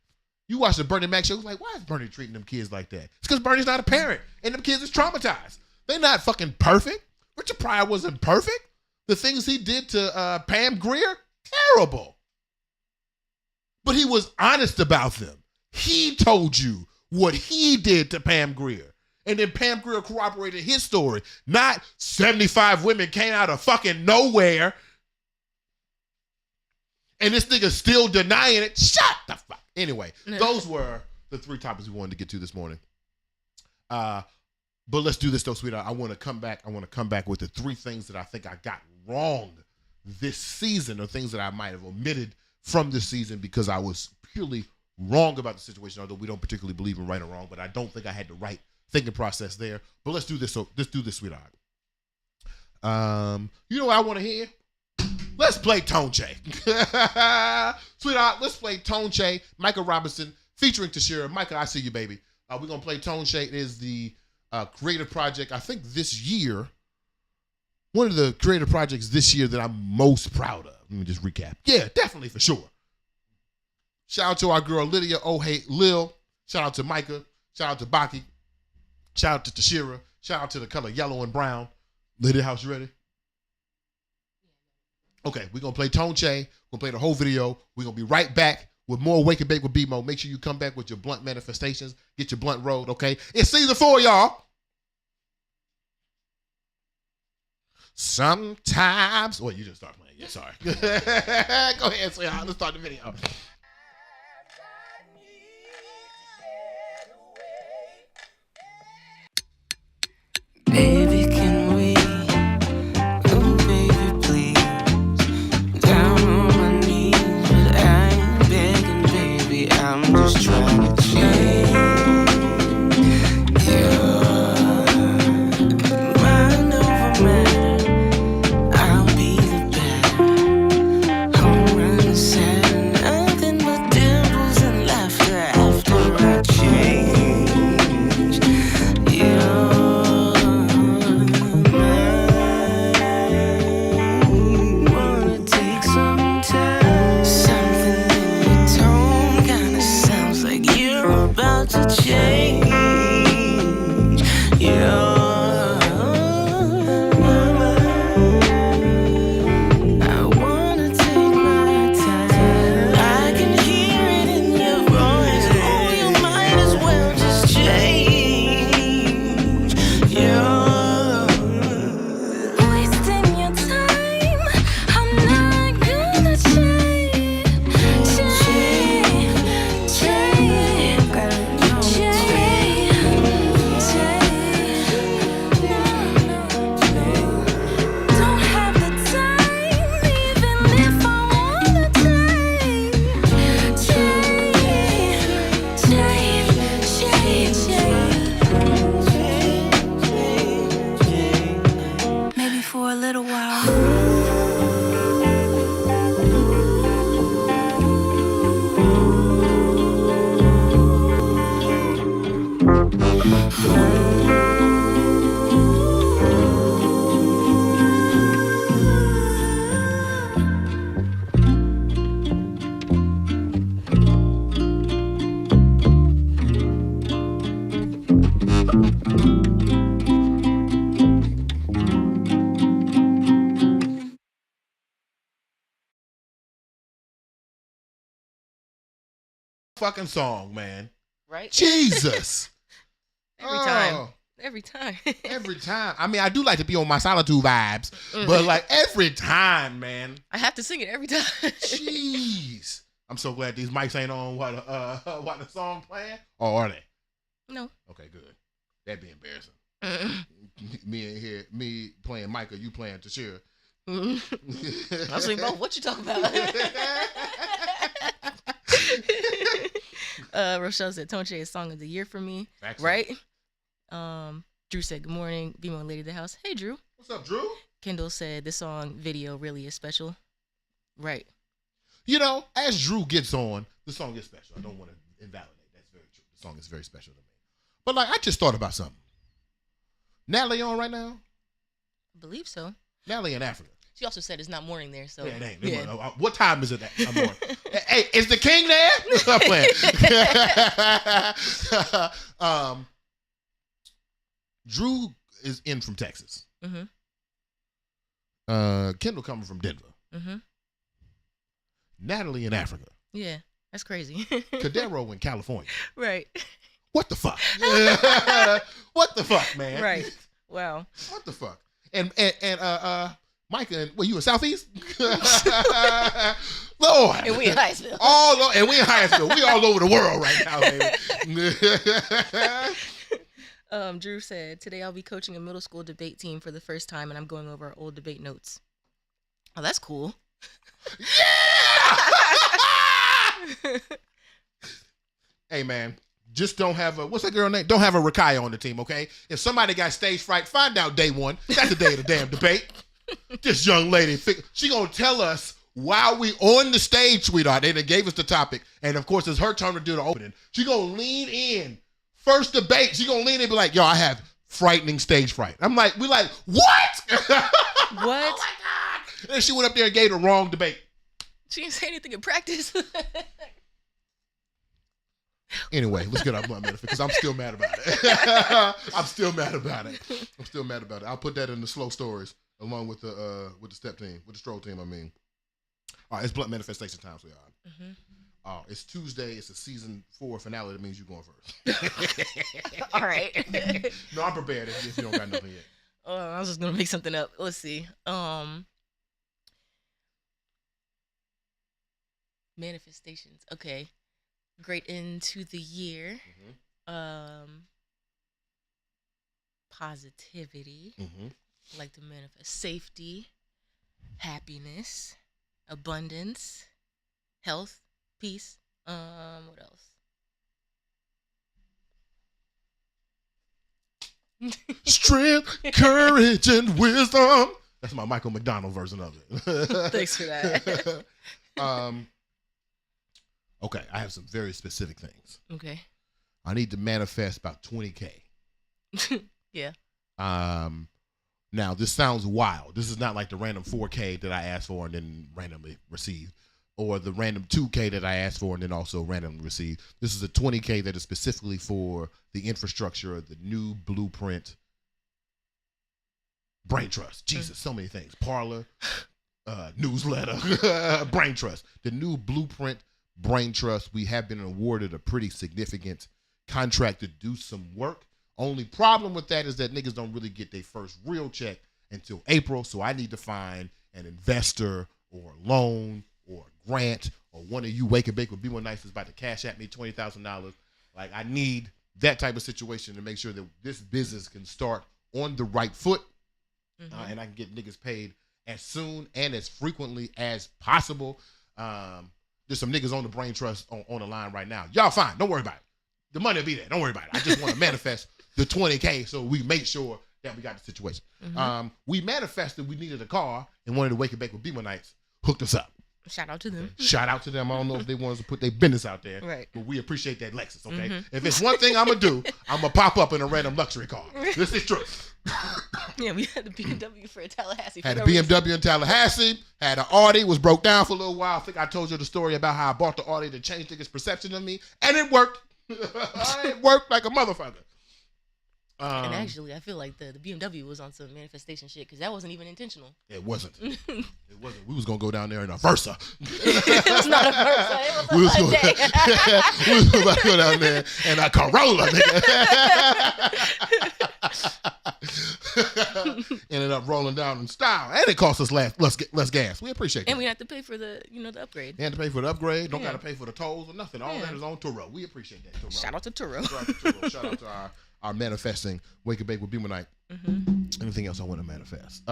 You watch the Bernie Mac show, like, why is Bernie treating them kids like that? It's because Bernie's not a parent, and them kids is traumatized. They're not fucking perfect. Richard Pryor wasn't perfect. The things he did to Pam Grier, terrible. But he was honest about them. He told you what he did to Pam Grier. And then Pam Grier corroborated his story. Not 75 women came out of fucking nowhere. And this nigga still denying it. Shut the fuck. Anyway, those were the 3 topics we wanted to get to this morning. But let's do this though, sweetheart. I want to come back with the 3 things that I think I got wrong this season, or things that I might have omitted from this season because I was purely wrong about the situation, although we don't particularly believe in right or wrong, but I don't think I had the right thinking process there. But let's do this. So let's do this, sweetheart. You know what I want to hear? Let's play Tone Che. Sweetheart, let's play Tone Che, Micah Robinson, featuring Tashira. Micah, I see you, baby. We're going to play Tone Che. It is the creative project, I think this year, one of the creative projects this year that I'm most proud of. Let me just recap. Yeah, definitely, for sure. Shout out to our girl Lydia, oh hey Lil. Shout out to Micah. Shout out to Baki. Shout out to Tashira. Shout out to the color yellow and brown. Lydia, house, you ready? Okay, we're going to play Tone Che. We're going to play the whole video. We're going to be right back with more Wake and Bake with BeMo. Make sure you come back with your blunt manifestations. Get your blunt rolled, okay? It's season 4, y'all. Sometimes. Wait, you just start playing. Yeah, sorry. Go ahead, sweetheart. Let's start the video. Baby, can we? Oh, baby, please. Down on my knees, but I ain't begging, baby. I'm just trying to change. Mind over matter. I'll be the better. Home run the sad, nothing but dimples and laughter after I change. Change, I wanna take my time. I can hear it in your voice. Oh, you might as well just change. Wasting your time. I'm not gonna change. Maybe for a little while. Fucking song, man. Right? Jesus. Every time. Every time. Every time. I mean, I do like to be on my solitude vibes, but like every time, man. I have to sing it every time. Jeez. I'm so glad these mics ain't on while the song playing. Or are they? No. Okay, good. That'd be embarrassing. Me playing Micah, you playing Tashira. I was like, bro, what you talking about? Rochelle said Tone Che is song of the year for me. Excellent. Right? Drew said, good morning, BeMo lady of the house. Hey, Drew. What's up, Drew? Kendall said, this song video really is special. Right. You know, as Drew gets on, the song is special. I don't want to invalidate. That's very true. The song is very special to me. But like, I just thought about something. Natalie on right now? I believe so. Natalie in Africa. She also said it's not morning there, so. Yeah, it ain't. Yeah. What time is it that morning? Hey, is the king there? I'm playing. Drew is in from Texas. Mm-hmm. Kendall coming from Denver. Mm-hmm. Natalie in Africa. Yeah, that's crazy. Cadero in California. Right. What the fuck? What the fuck, man? Right. Wow. What the fuck? And Micah, you in Southeast? Lord. And we in Hyattsville. And we in Hyattsville. We all over the world right now, baby. Drew said, today I'll be coaching a middle school debate team for the first time, and I'm going over our old debate notes. Oh, that's cool. Yeah! Hey, man. Just don't have what's that girl name? Don't have a Rakaya on the team, okay? If somebody got stage fright, find out day one. That's the day of the damn debate. This young lady, she gonna tell us while we on the stage, sweetheart. They done gave us the topic. And of course, it's her turn to do the opening. She gonna lean in. First debate, she gonna lean in and be like, yo, I have frightening stage fright. I'm like, we like, what? What? Oh my God. And then she went up there and gave the wrong debate. She didn't say anything in practice. Anyway, let's get our blunt metaphor because I'm still mad about it. I'm still mad about it. I'll put that in the slow stories along with the step team, with the stroll team. I mean, all right, it's blunt manifestation time, sweetheart. It's Tuesday. It's a season 4 finale. That means you're going first. All right. No, I'm prepared if you don't got nothing yet. I was just gonna make something up. Let's see. Manifestations. Okay. Great end to the year. Positivity. I like to manifest safety, happiness, abundance, health, peace. What else? Strength, courage, and wisdom. That's my Michael McDonald version of it. Thanks for that. Okay, I have some very specific things. Okay. I need to manifest about 20K. Yeah. Now, this sounds wild. This is not like the random 4K that I asked for and then randomly received, or the random 2K that I asked for and then also randomly received. This is a 20K that is specifically for the infrastructure of the new blueprint brain trust. Jesus, so many things. Parlor, newsletter, brain trust. The new blueprint brain trust. We have been awarded a pretty significant contract to do some work. Only problem with that is that niggas don't really get their first real check until April. So I need to find an investor or a loan or a grant, or one of you Wake and Bake with BeMo Nice is about to cash at me $20,000. Like, I need that type of situation to make sure that this business can start on the right foot, and I can get niggas paid as soon and as frequently as possible. There's some niggas on the brain trust on the line right now. Y'all fine. Don't worry about it. The money will be there. Don't worry about it. I just want to manifest the 20K so we make sure that we got the situation. We manifested we needed a car, and one of the Wake and Bake with BeMo Nights hooked us up. Shout out to them. Shout out to them. I don't know if they want us to put their business out there, right? But we appreciate that Lexus, okay? If it's one thing I'm going to do, I'm going to pop up in a random luxury car. This is true. Yeah, we had the BMW for Tallahassee. Had a BMW in Tallahassee. Had an Audi. Was broke down for a little while. I think I told you the story about how I bought the Audi to change niggas' perception of me. And it worked. It worked like a motherfucker. And actually, I feel like the BMW was on some manifestation shit because that wasn't even intentional. It wasn't. It wasn't. We was going to go down there in a Versa. It was not a Versa. It was a Hyundai. We was about to go down there in a Corolla, nigga. Ended up rolling down in style. And it cost us less gas. We appreciate that. And we had to pay for the upgrade. We had to pay for the upgrade. Don't got to pay for the tolls or nothing. All that is on Turo. We appreciate that, Turo. Shout out to Turo. Shout out to our manifesting Wake and Bake with BeMo Night. Anything else I want to manifest?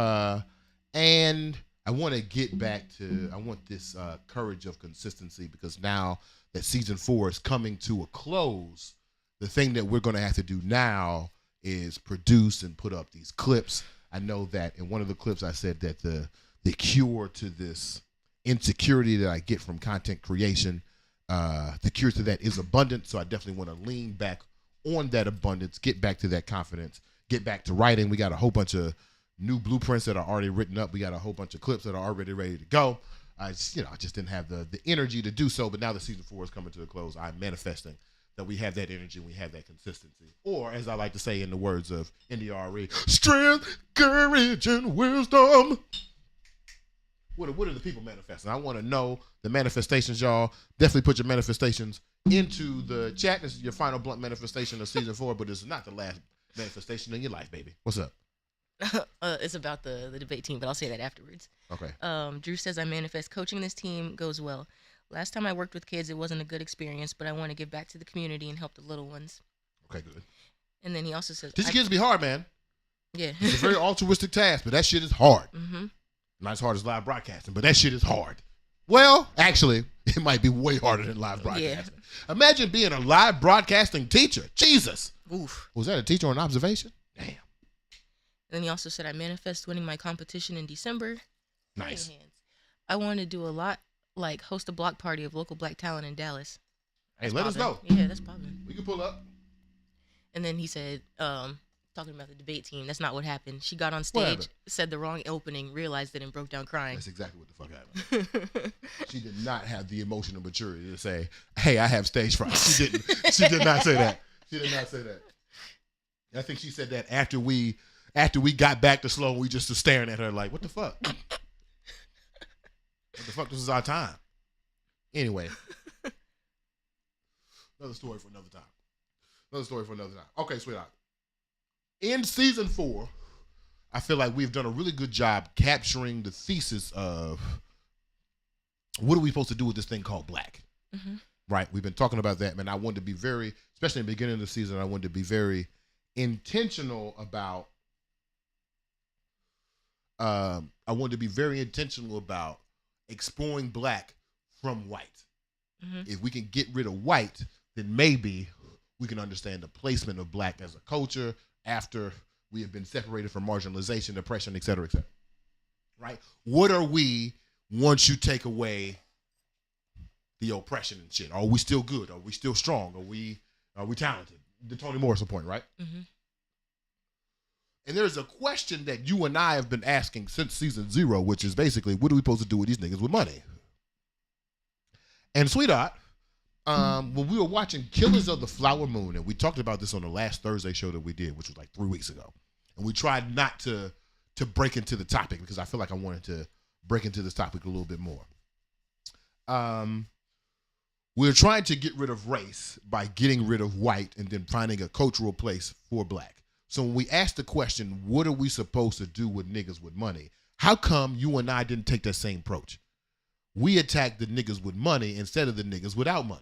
And I want to get back to, I want this courage of consistency, because now that season 4 is coming to a close, the thing that we're going to have to do now is produce and put up these clips. I know that in one of the clips I said that the cure to this insecurity that I get from content creation, the cure to that is abundance. So I definitely want to lean back on that abundance, get back to that confidence, get back to writing. We got a whole bunch of new blueprints that are already written up. We got a whole bunch of clips that are already ready to go. I just didn't have the energy to do so, but now that season 4 is coming to a close, I'm manifesting that we have that energy, we have that consistency. Or, as I like to say in the words of NDRE, strength, courage, and wisdom. What are the people manifesting? I want to know the manifestations, y'all. Definitely put your manifestations into the chat. This is your final blunt manifestation of season 4, but this is not the last manifestation in your life, baby. What's up? It's about the debate team, but I'll say that afterwards. Okay. Drew says, I manifest coaching this team goes well. Last time I worked with kids, it wasn't a good experience, but I want to give back to the community and help the little ones. Okay, good. And then he also says, These kids be hard, man. Yeah. It's a very altruistic task, but that shit is hard. Mm-hmm. Not as hard as live broadcasting, but that shit is hard. Well, actually, it might be way harder than live broadcasting. Yeah. Imagine being a live broadcasting teacher. Jesus. Oof. Was that a teacher on observation? Damn. And then he also said, I manifest winning my competition in December. Nice. I want to do a lot, like host a block party of local black talent in Dallas. Hey, let us know. Yeah, that's popping. We can pull up. And then he said, talking about the debate team, that's not what happened. She got on stage, said the wrong opening, realized it, and broke down crying. That's exactly what the fuck happened. She did not have the emotional maturity to say, hey, I have stage fright. She didn't. She did not say that. She did not say that. I think she said that after we got back to Sloan, we just were staring at her like, what the fuck? What the fuck? This is our time. Anyway. Another story for another time. Okay, sweetheart. In season 4, I feel like we've done a really good job capturing the thesis of what are we supposed to do with this thing called black? Mm-hmm. Right? We've been talking about that, man. I wanted to be very, especially in the beginning of the season, I wanted to be very intentional about exploring black from white. Mm-hmm. If we can get rid of white, then maybe we can understand the placement of black as a culture after we have been separated from marginalization, oppression, et cetera, right? What are we once you take away the oppression and shit? Are we still good? Are we still strong? Are we talented? The Toni Morrison point, right? Mm-hmm. And there's a question that you and I have been asking since season 0, which is basically, what are we supposed to do with these niggas with money? And Sweetheart, when we were watching Killers of the Flower Moon, and we talked about this on the last Thursday show that we did, which was like 3 weeks ago, and we tried not to break into the topic because I feel like I wanted to break into this topic a little bit more. We're trying to get rid of race by getting rid of white and then finding a cultural place for black. So when we asked the question, what are we supposed to do with niggas with money? How come you and I didn't take that same approach? We attacked the niggas with money instead of the niggas without money.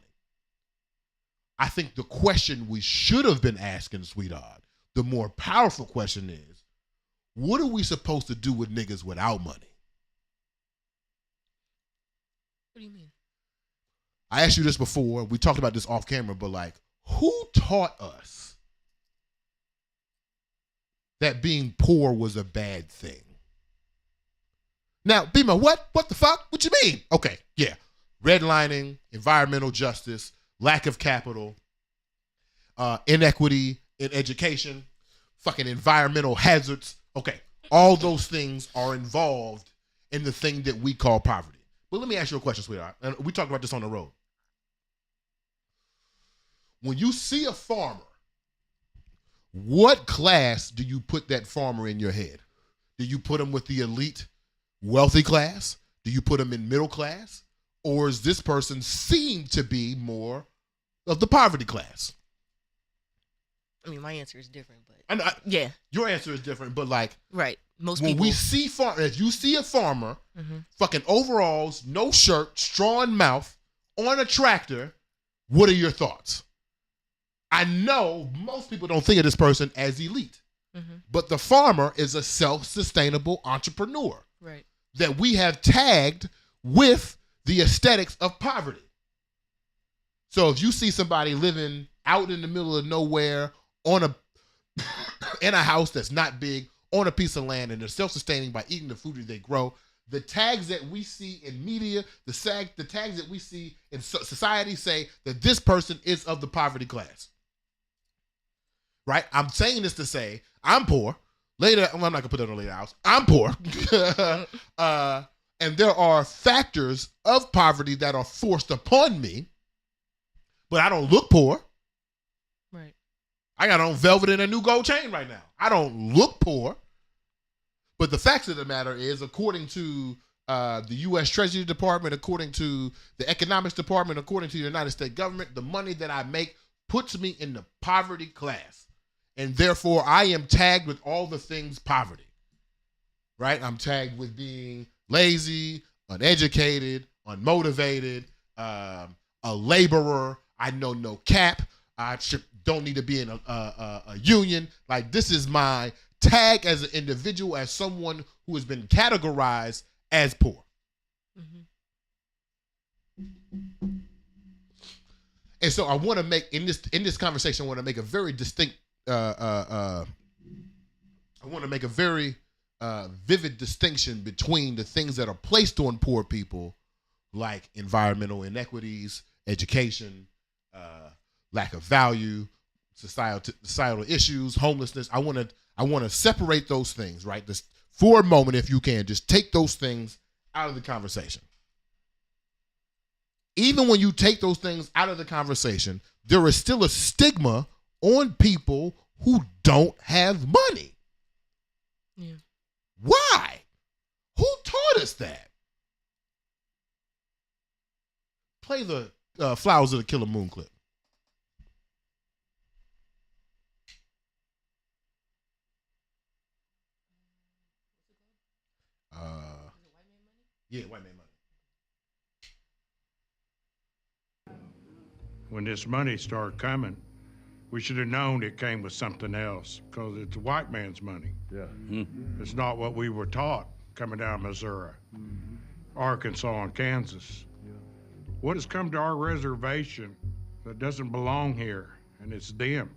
I think the question we should have been asking, Sweetheart, the more powerful question is, what are we supposed to do with niggas without money? What do you mean? I asked you this before. We talked about this off camera, but like, who taught us that being poor was a bad thing? Now, BeMo, what the fuck? What you mean? Okay, yeah. Redlining, environmental justice, lack of capital, inequity in education, fucking environmental hazards. Okay, all those things are involved in the thing that we call poverty. But let me ask you a question, Sweetheart. And we talked about this on the road. When you see a farmer, what class do you put that farmer in your head? Do you put him with the elite, wealthy class? Do you put him in middle class? Or is this person seen to be more of the poverty class? I mean, my answer is different, but yeah, your answer is different. But like, right, most when people. we see as you see a farmer, fucking overalls, no shirt, straw in mouth, on a tractor, what are your thoughts? I know most people don't think of this person as elite, but the farmer is a self-sustainable entrepreneur, right? That we have tagged with the aesthetics of poverty. So if you see somebody living out in the middle of nowhere in a house that's not big, on a piece of land, and they're self-sustaining by eating the food that they grow, the tags that we see in media, the tags that we see in society say that this person is of the poverty class. Right? I'm saying this to say I'm poor. Later, I'm not gonna put that on later house. I'm poor. And there are factors of poverty that are forced upon me, but I don't look poor. Right. I got on velvet and a new gold chain right now. I don't look poor. But the facts of the matter is, according to the U.S. Treasury Department, according to the Economics Department, according to the United States government, the money that I make puts me in the poverty class. And therefore, I am tagged with all the things poverty. right? I'm tagged with being lazy, uneducated, unmotivated, a laborer. I know no cap. Don't need to be in a union. Like, this is my tag as an individual, as someone who has been categorized as poor. And so I want to make in this conversation, I want to make a very distinct I want to make a very vivid distinction between the things that are placed on poor people, like environmental inequities, education, lack of value, societal issues, homelessness. I want to separate those things, right? Just for a moment, if you can, just take those things out of the conversation. Even when you take those things out of the conversation, there is still a stigma on people who don't have money. Yeah. Why? Who taught us that? Play the Flowers of the Killer Moon clip. Yeah, White Man Money. When this money started coming, we should have known it came with something else, because it's a white man's money. Yeah. It's not what we were taught coming down Missouri, Arkansas, and Kansas. What has come to our reservation that doesn't belong here, and it's them.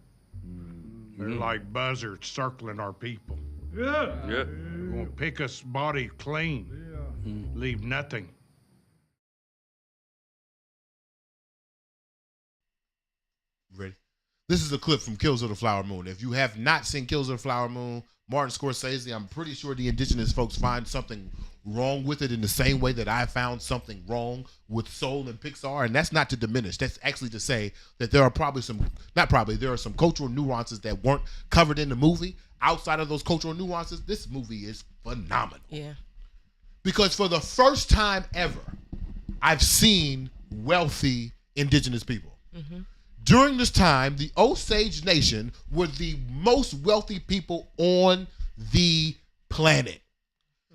They're like buzzards circling our people. Yeah. They're gonna pick us body clean, leave nothing. Ready? This is a clip from Kills of the Flower Moon. If you have not seen Kills of the Flower Moon, Martin Scorsese, I'm pretty sure the indigenous folks find something wrong with it in the same way that I found something wrong with Soul and Pixar. And that's not to diminish. That's actually to say that there are probably there are some cultural nuances that weren't covered in the movie. Outside of those cultural nuances, this movie is phenomenal. Yeah. Because for the first time ever, I've seen wealthy indigenous people. During this time, the Osage Nation were the most wealthy people on the planet.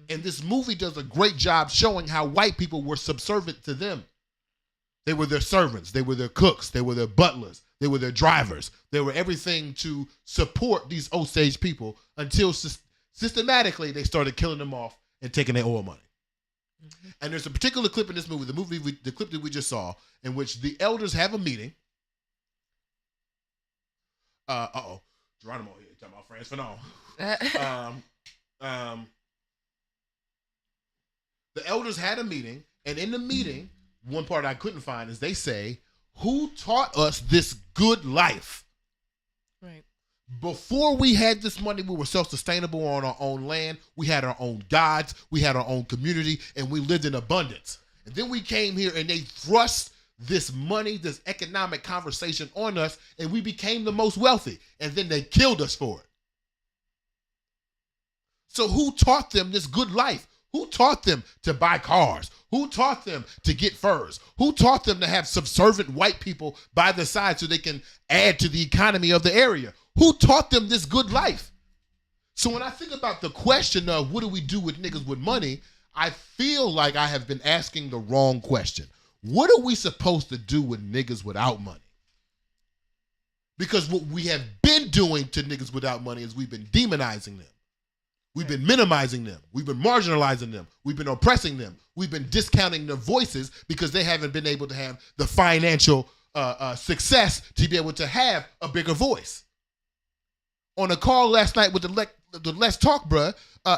And this movie does a great job showing how white people were subservient to them. They were their servants. They were their cooks. They were their butlers. They were their drivers. They were everything to support these Osage people until systematically they started killing them off and taking their oil money. And there's a particular clip in this movie, the clip that we just saw, in which the elders have a meeting. Geronimo here, talking about France Fanon. The elders had a meeting, and in the meeting, one part I couldn't find is they say, who taught us this good life? Right. Before we had this money, we were self-sustainable on our own land. We had our own gods. We had our own community, and we lived in abundance. And then we came here, and they thrust this money, this economic conversation on us, and we became the most wealthy. And then they killed us for it. So who taught them this good life? Who taught them to buy cars? Who taught them to get furs? Who taught them to have subservient white people by their side so they can add to the economy of the area? Who taught them this good life? So when I think about the question of what do we do with niggas with money, I feel like I have been asking the wrong question. What are we supposed to do with niggas without money? Because what we have been doing to niggas without money is we've been demonizing them. We've been minimizing them. We've been marginalizing them. We've been oppressing them. We've been discounting their voices because they haven't been able to have the financial success to be able to have a bigger voice. On a call last night with the Let's Talk, bruh,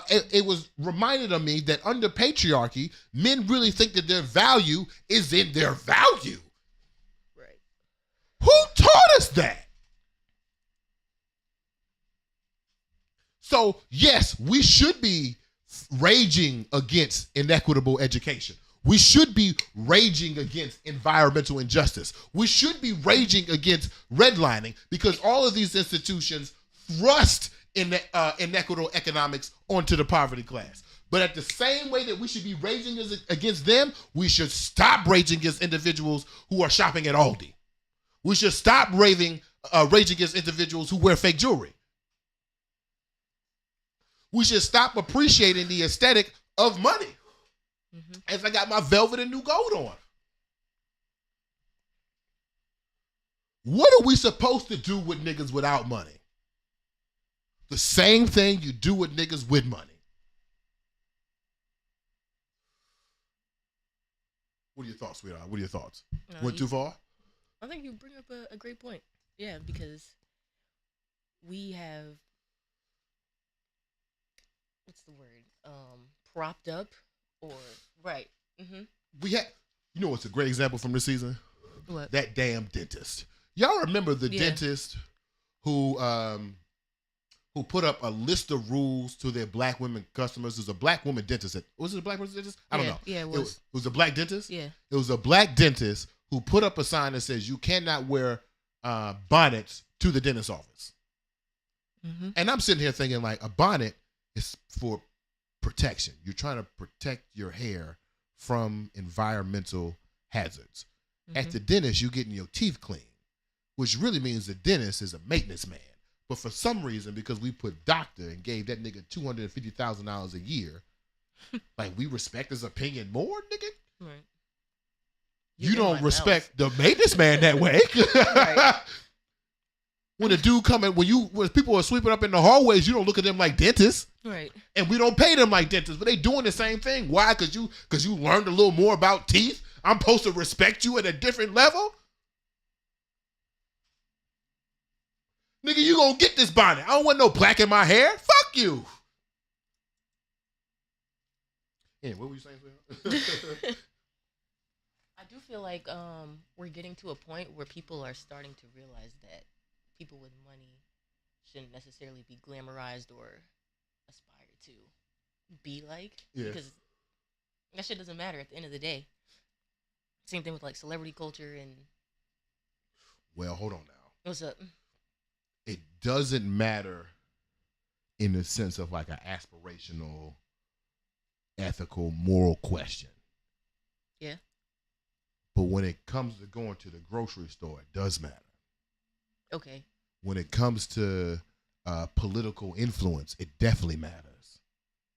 it was reminded of me that under patriarchy, men really think that their value is in their value. Right. Who taught us that? So, yes, we should be raging against inequitable education. We should be raging against environmental injustice. We should be raging against redlining because all of these institutions thrust inequitable economics onto the poverty class. But at the same way that we should be raging against them, we should stop raging against individuals who are shopping at Aldi. We should stop raging against individuals who wear fake jewelry. We should stop appreciating the aesthetic of money. As I got my velvet and new gold on. What are we supposed to do with niggas without money? The same thing you do with niggas with money. What are your thoughts, sweetheart? What are your thoughts? Went too far? I think you bring up a great point. Yeah, because we have, what's the word? Propped up or, right. We had, you know what's a great example from this season? What? That damn dentist. Y'all remember the dentist who put up a list of rules to their black women customers? It was a black woman dentist. Was it a black woman dentist? I don't know. Yeah, it was. It was a black dentist? Yeah. It was a black dentist who put up a sign that says you cannot wear bonnets to the dentist's office. And I'm sitting here thinking, like, a bonnet is for protection. You're trying to protect your hair from environmental hazards. At the dentist, you're getting your teeth clean, which really means the dentist is a maintenance man. But for some reason, because we put doctor and gave that nigga $250,000 a year, like, we respect his opinion more, nigga? Right. You don't respect the maintenance man that way. Right. When a dude coming, when people are sweeping up in the hallways, you don't look at them like dentists. Right. And we don't pay them like dentists, but they doing the same thing. Why? Because you learned a little more about teeth. I'm supposed to respect you at a different level? Nigga, you gonna get this bonnet. I don't want no black in my hair. Fuck you. Yeah, what were you saying? I do feel like we're getting to a point where people are starting to realize that people with money shouldn't necessarily be glamorized or aspire to be like. Yeah. Because that shit doesn't matter at the end of the day. Same thing with like celebrity culture and. Well, hold on now. What's up? It doesn't matter in the sense of like an aspirational, ethical, moral question. Yeah. But when it comes to going to the grocery store, it does matter. Okay. When it comes to political influence, it definitely matters.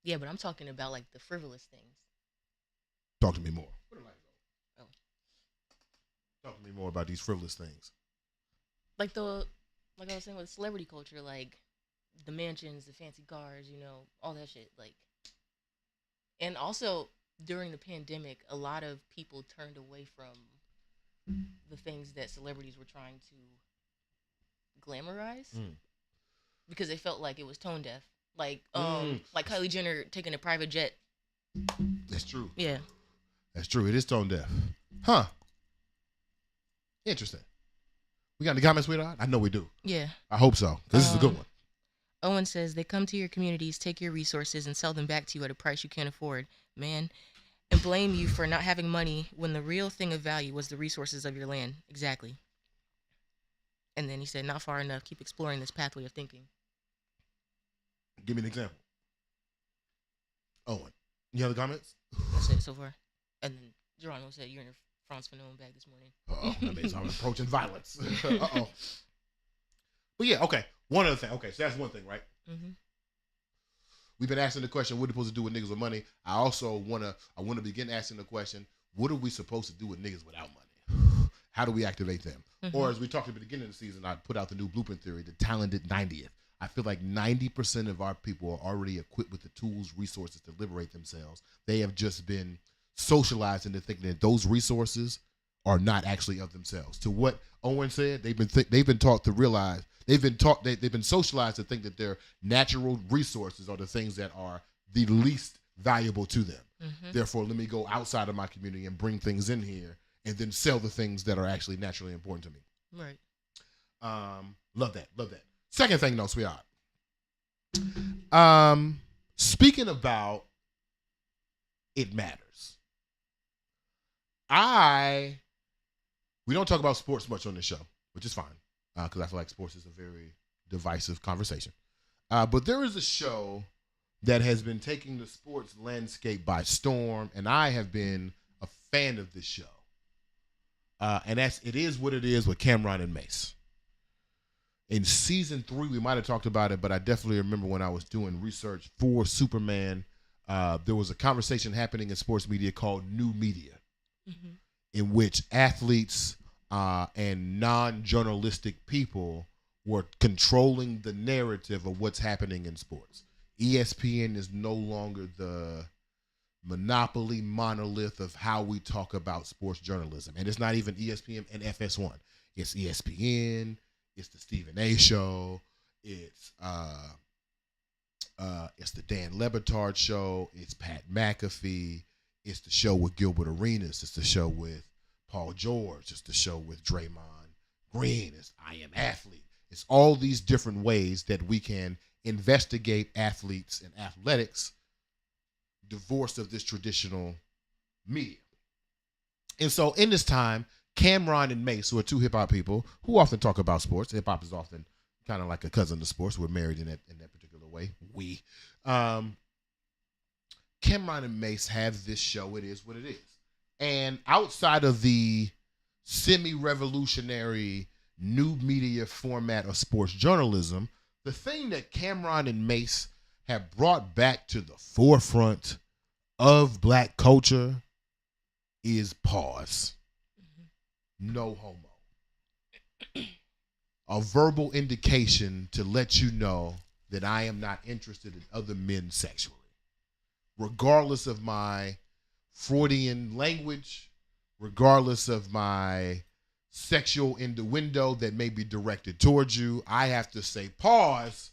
Yeah, but I'm talking about like the frivolous things. Talk to me more. Where the light go? Oh. Talk to me more about these frivolous things. Like I was saying with celebrity culture, like the mansions, the fancy cars, you know, all that shit. Like, and also during the pandemic, a lot of people turned away from the things that celebrities were trying to glamorize because they felt like it was tone deaf. Like Kylie Jenner taking a private jet. That's true. Yeah. That's true. It is tone deaf. Huh. Interesting. We got any comments, sweetheart? I know we do. Yeah. I hope so. This is a good one. Owen says, they come to your communities, take your resources, and sell them back to you at a price you can't afford, man, and blame you for not having money when the real thing of value was the resources of your land. Exactly. And then he said, not far enough. Keep exploring this pathway of thinking. Give me an example. Owen. Any other comments? That's it so far. And then Geronimo said, you're in a France Fanon bag this morning. Uh-oh. That means I'm approaching violence. Uh-oh. But yeah, okay. One other thing. Okay, so that's one thing, right? Mm-hmm. We've been asking the question, what are we supposed to do with niggas with money? I also want to begin asking the question, what are we supposed to do with niggas without money? How do we activate them? Mm-hmm. Or as we talked at the beginning of the season, I put out the new blueprint theory, the talented 90th. I feel like 90% of our people are already equipped with the tools, resources to liberate themselves. They have just been socialized into thinking that those resources are not actually of themselves. To what Owen said, they've been taught to realize, they've been socialized to think that their natural resources are the things that are the least valuable to them. Mm-hmm. Therefore, let me go outside of my community and bring things in here and then sell the things that are actually naturally important to me. Right. Love that. Second thing though, sweetheart. Speaking about it matters. We don't talk about sports much on this show, which is fine, because I feel like sports is a very divisive conversation. But there is a show that has been taking the sports landscape by storm, and I have been a fan of this show. And It Is What It Is with Cameron and Mace. in season 3, we might have talked about it, but I definitely remember when I was doing research for Superman, there was a conversation happening in sports media called new media, in which athletes and non-journalistic people were controlling the narrative of what's happening in sports. ESPN is no longer the monopoly monolith of how we talk about sports journalism. And it's not even ESPN and FS1. It's ESPN, it's the Stephen A. Show, it's the Dan Le Batard Show, it's Pat McAfee, it's the show with Gilbert Arenas, it's the show with Paul George, it's the show with Draymond Green, it's I Am Athlete. It's all these different ways that we can investigate athletes and athletics divorced of this traditional media. And so in this time, Cameron and Mace, who are two hip-hop people who often talk about sports, hip-hop is often kind of like a cousin to sports. We're married in that particular way. Cameron and Mace have this show, It Is What It Is. And outside of the semi-revolutionary new media format of sports journalism, the thing that Cameron and Mace have brought back to the forefront of black culture is pause. No homo. A verbal indication to let you know that I am not interested in other men sexually. Regardless of my Freudian language, regardless of my sexual innuendo that may be directed towards you, I have to say pause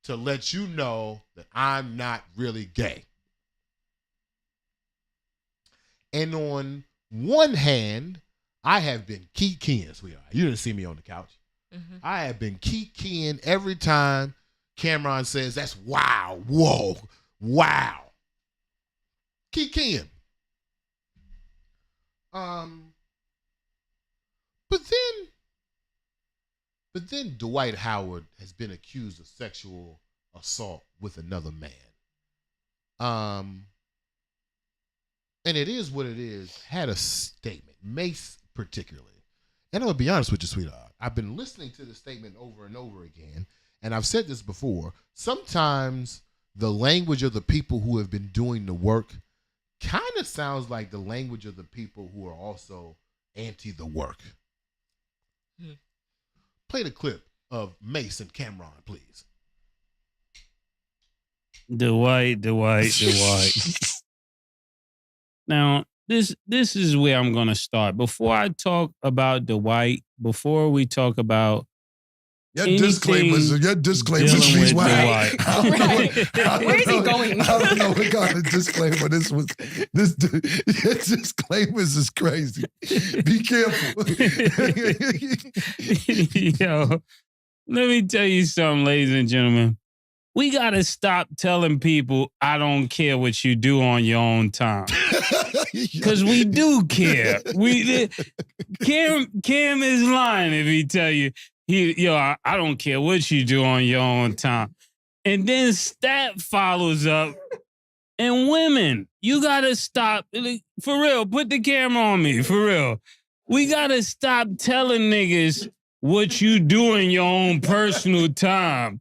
to let you know that I'm not really gay. And on one hand, I have been keying, sweetheart. You didn't see me on the couch. I have been keying every time Cameron says, that's wow, whoa, wow. Keying. But then Dwight Howard has been accused of sexual assault with another man. And It Is What It Is had a statement, Mace particularly. And I'm going to be honest with you, sweetheart. I've been listening to the statement over and over again, and I've said this before. Sometimes the language of the people who have been doing the work kind of sounds like the language of the people who are also anti the work. Play the clip of Mace and Cameron, please. Dwight. Now, this is where I'm going to start. Before I talk about Dwight, before we talk about your disclaimers, please. Why? Where is he going? I don't know what kind of disclaimer this was. This disclaimers is crazy. Be careful. Yo, let me tell you something, ladies and gentlemen. We got to stop telling people, I don't care what you do on your own time. Because we do care. Cam is lying if he tell you, I don't care what you do on your own time. And then Stat follows up. And women, you got to stop. For real, put the camera on me. For real. We got to stop telling niggas what you do in your own personal time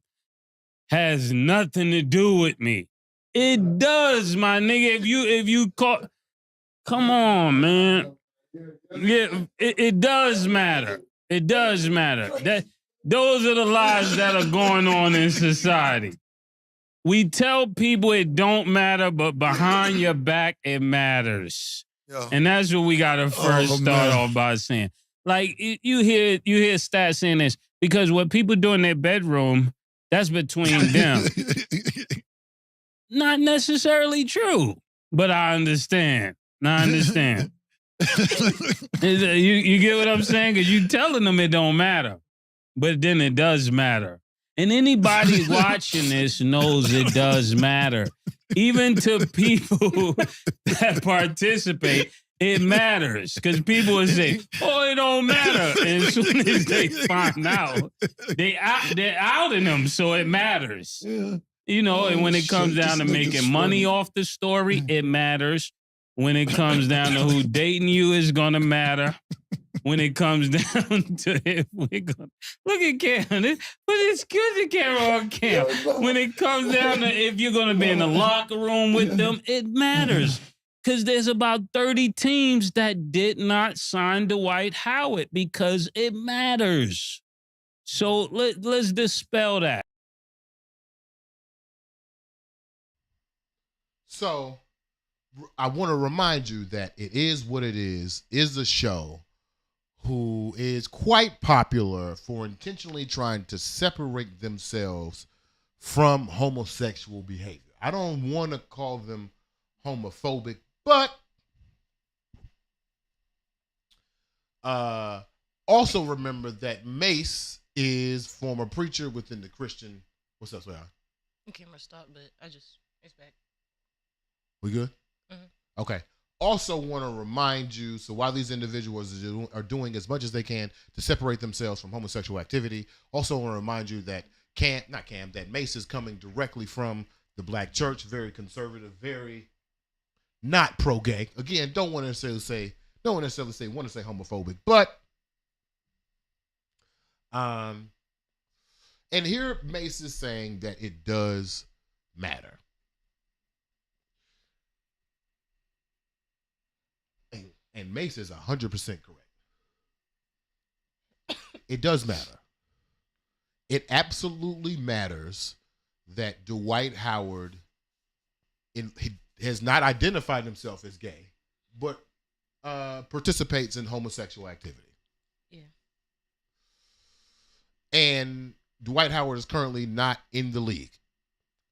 has nothing to do with me. It does, my nigga. If you call, come on, man. Yeah, it does matter. It does matter. Those are the lies that are going on in society. We tell people it don't matter, but behind your back, it matters. Yo. And that's what we got to first start off by saying. Like, you hear Stat saying this, because what people do in their bedroom, that's between them. Not necessarily true, but I understand. You get what I'm saying? Because you telling them it don't matter, but then it does matter. And anybody watching this knows it does matter. Even to people that participate, it matters. Because people will say, oh, it don't matter. And as soon as they find out, they're outing them, so it matters. Yeah. You know, and when it comes down to making money off the story, it matters. When it comes down to who dating you is going to matter. when it comes down to if we're gonna look at Cam, but it's good to camera on Cam. When it comes down to if you're gonna be in the locker room with them, it matters. Because there's about 30 teams that did not sign Dwight Howard because it matters. So let's dispel that. So I want to remind you that It Is What It Is a show who is quite popular for intentionally trying to separate themselves from homosexual behavior. I don't want to call them homophobic, but also remember that Mace is former preacher within the Christian. What's up, Sweethaht? The camera stopped, but it's back. We good? Mm-hmm. Okay. Also want to remind you, so while these individuals are doing as much as they can to separate themselves from homosexual activity, also want to remind you that that Mace is coming directly from the black church, very conservative, very not pro-gay. Again, don't want to necessarily say homophobic, but and here Mace is saying that it does matter. And Mace is 100% correct. It does matter. It absolutely matters that Dwight Howard he has not identified himself as gay, but participates in homosexual activity. Yeah. And Dwight Howard is currently not in the league.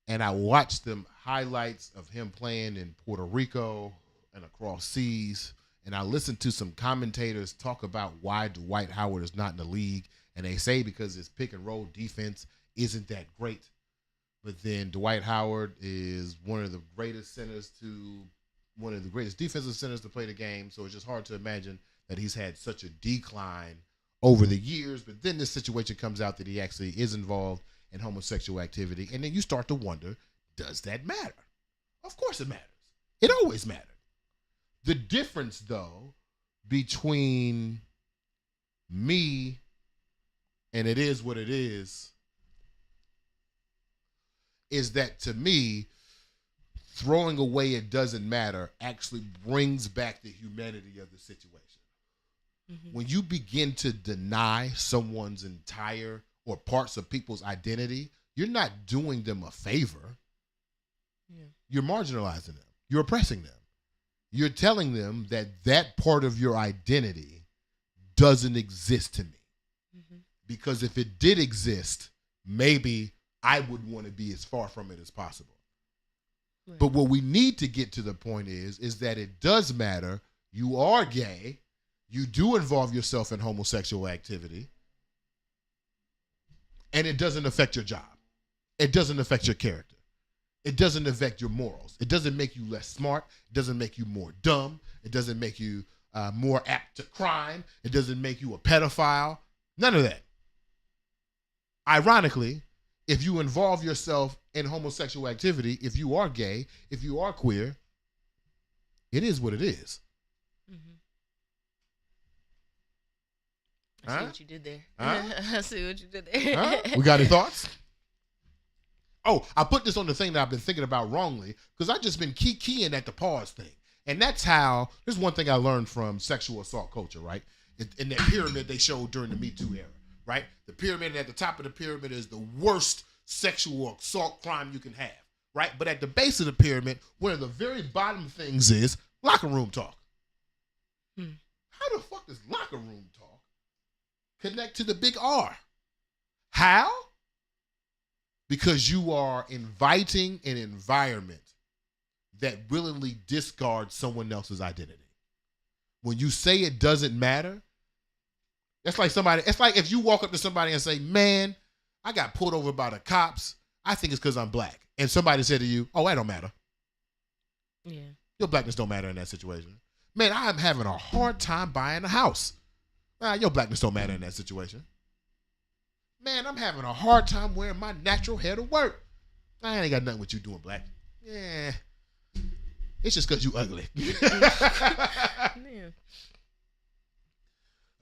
And I watched them highlights of him playing in Puerto Rico and across seas. And I listened to some commentators talk about why Dwight Howard is not in the league. And they say because his pick and roll defense isn't that great. But then Dwight Howard is one of the greatest defensive centers to play the game. So it's just hard to imagine that he's had such a decline over the years. But then this situation comes out that he actually is involved in homosexual activity. And then you start to wonder, does that matter? Of course it matters. It always matters. The difference, though, between me and It Is What It is that to me, throwing away it doesn't matter actually brings back the humanity of the situation. Mm-hmm. When you begin to deny someone's entire or parts of people's identity, you're not doing them a favor. Yeah. You're marginalizing them. You're oppressing them. You're telling them that part of your identity doesn't exist to me. Mm-hmm. Because if it did exist, maybe I would want to be as far from it as possible. Right. But what we need to get to the point is that it does matter. You are gay. You do involve yourself in homosexual activity. And it doesn't affect your job. It doesn't affect your character. It doesn't affect your morals. It doesn't make you less smart. It doesn't make you more dumb. It doesn't make you more apt to crime. It doesn't make you a pedophile. None of that. Ironically, if you involve yourself in homosexual activity, if you are gay, if you are queer, it is what it is. Mm-hmm. I see what you did there. I see what you did there. We got any thoughts? Oh, I put this on the thing that I've been thinking about wrongly because I've just been keying at the pause thing. And that's how, there's one thing I learned from sexual assault culture, right? In that pyramid they showed during the Me Too era, right? The pyramid, at the top of the pyramid is the worst sexual assault crime you can have, right? But at the base of the pyramid, one of the very bottom things is locker room talk. How the fuck does locker room talk connect to the big R? How? Because you are inviting an environment that willingly discards someone else's identity. When you say it doesn't matter, it's like if you walk up to somebody and say, man, I got pulled over by the cops. I think it's because I'm black. And somebody said to you, oh, that don't matter. Yeah. Your blackness don't matter in that situation. Man, I'm having a hard time buying a house. Your blackness don't matter in that situation. Man, I'm having a hard time wearing my natural hair to work. I ain't got nothing with you doing, black. Yeah. It's just because you ugly.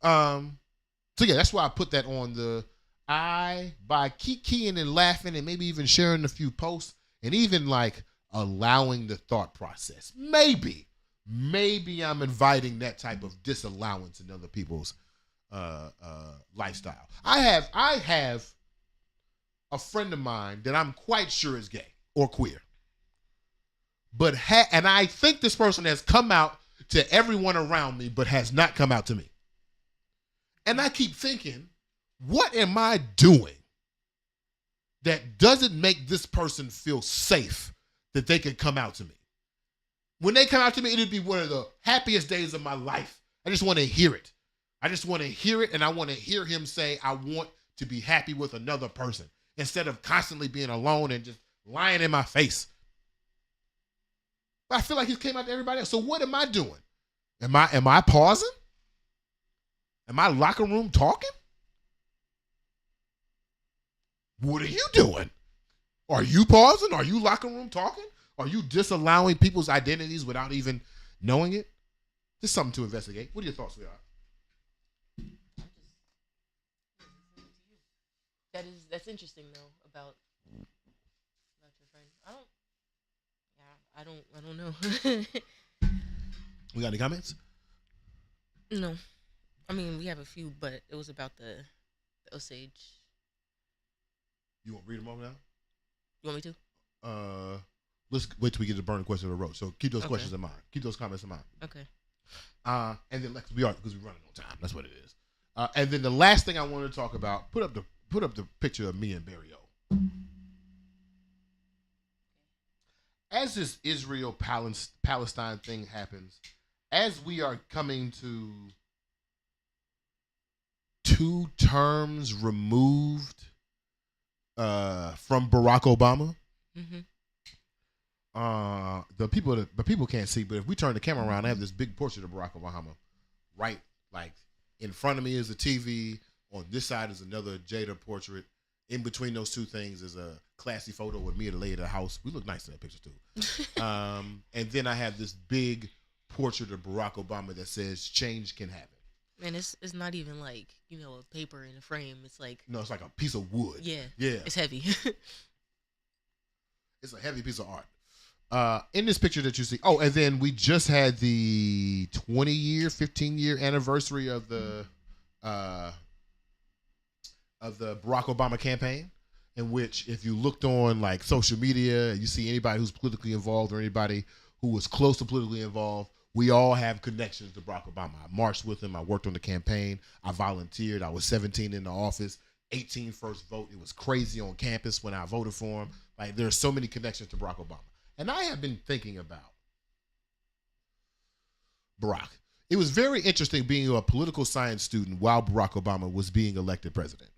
So yeah, that's why I put that on the by keying and laughing and maybe even sharing a few posts and even like allowing the thought process. Maybe I'm inviting that type of disallowance in other people's lifestyle. I have a friend of mine that I'm quite sure is gay or queer. But and I think this person has come out to everyone around me, but has not come out to me. And I keep thinking, what am I doing that doesn't make this person feel safe that they can come out to me? When they come out to me, it'd be one of the happiest days of my life. I just want to hear it. I just want to hear it, and I want to hear him say, I want to be happy with another person, instead of constantly being alone and just lying in my face. But I feel like he came out to everybody else. So what am I doing? Am I pausing? Am I locker room talking? What are you doing? Are you pausing? Are you locker room talking? Are you disallowing people's identities without even knowing it? Just something to investigate. What are your thoughts, sweetheart? That's interesting though about your friend. I don't know. We got any comments? No. I mean, we have a few, but it was about the Osage. You want to read them over now? You want me to? Let's wait till we get to the burning question of the road. So keep those questions in mind. Keep those comments in mind. Okay. And then because we're running on time. That's what it is. And then the last thing I want to talk about, put up the picture of me and Barrio. As this Israel-Palestine thing happens, as we are coming to 2 terms removed from Barack Obama, the people can't see, but if we turn the camera around, I have this big portrait of Barack Obama right, like in front of me is a TV. On this side is another Jada portrait. In between those two things is a classy photo with me at the lady of the house. We look nice in that picture too. And then I have this big portrait of Barack Obama that says change can happen. And it's not even like, a paper in a frame. It's like, no, it's like a piece of wood. Yeah. It's heavy. It's a heavy piece of art. In this picture that you see, and then we just had the 15-year anniversary of the Barack Obama campaign, in which if you looked on like social media, you see anybody who's politically involved or anybody who was close to politically involved, we all have connections to Barack Obama. I marched with him. I worked on the campaign. I volunteered. I was 17 in the office, 18 first vote. It was crazy on campus when I voted for him. Like, there's so many connections to Barack Obama. And I have been thinking about Barack. It was very interesting being a political science student while Barack Obama was being elected president.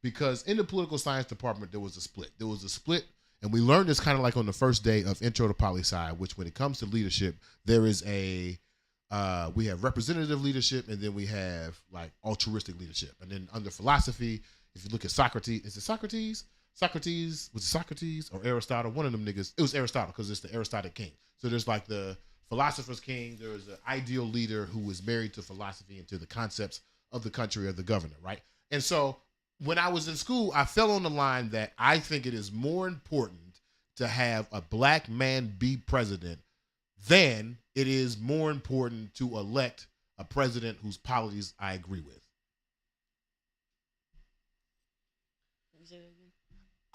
Because in the political science department, there was a split. And we learned this kind of like on the first day of Intro to Poli-Sci, which when it comes to leadership, there is we have representative leadership, and then we have like altruistic leadership. And then under philosophy, if you look at Socrates, is it Socrates? Was it Socrates or Aristotle? One of them niggas. It was Aristotle because it's the Aristotelic king. So there's like the philosopher's king. There is an ideal leader who is married to philosophy and to the concepts of the country or the governor, right? And so when I was in school, I fell on the line that I think it is more important to have a black man be president than it is more important to elect a president whose policies I agree with.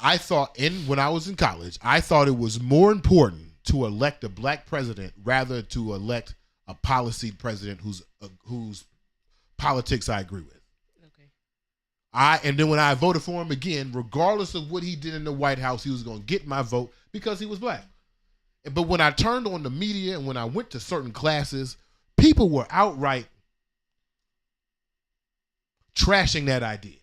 I thought when I was in college, I thought it was more important to elect a black president rather to elect a policy president whose politics I agree with. And then when I voted for him again, regardless of what he did in the White House, he was going to get my vote because he was black. But when I turned on the media and when I went to certain classes, people were outright trashing that idea.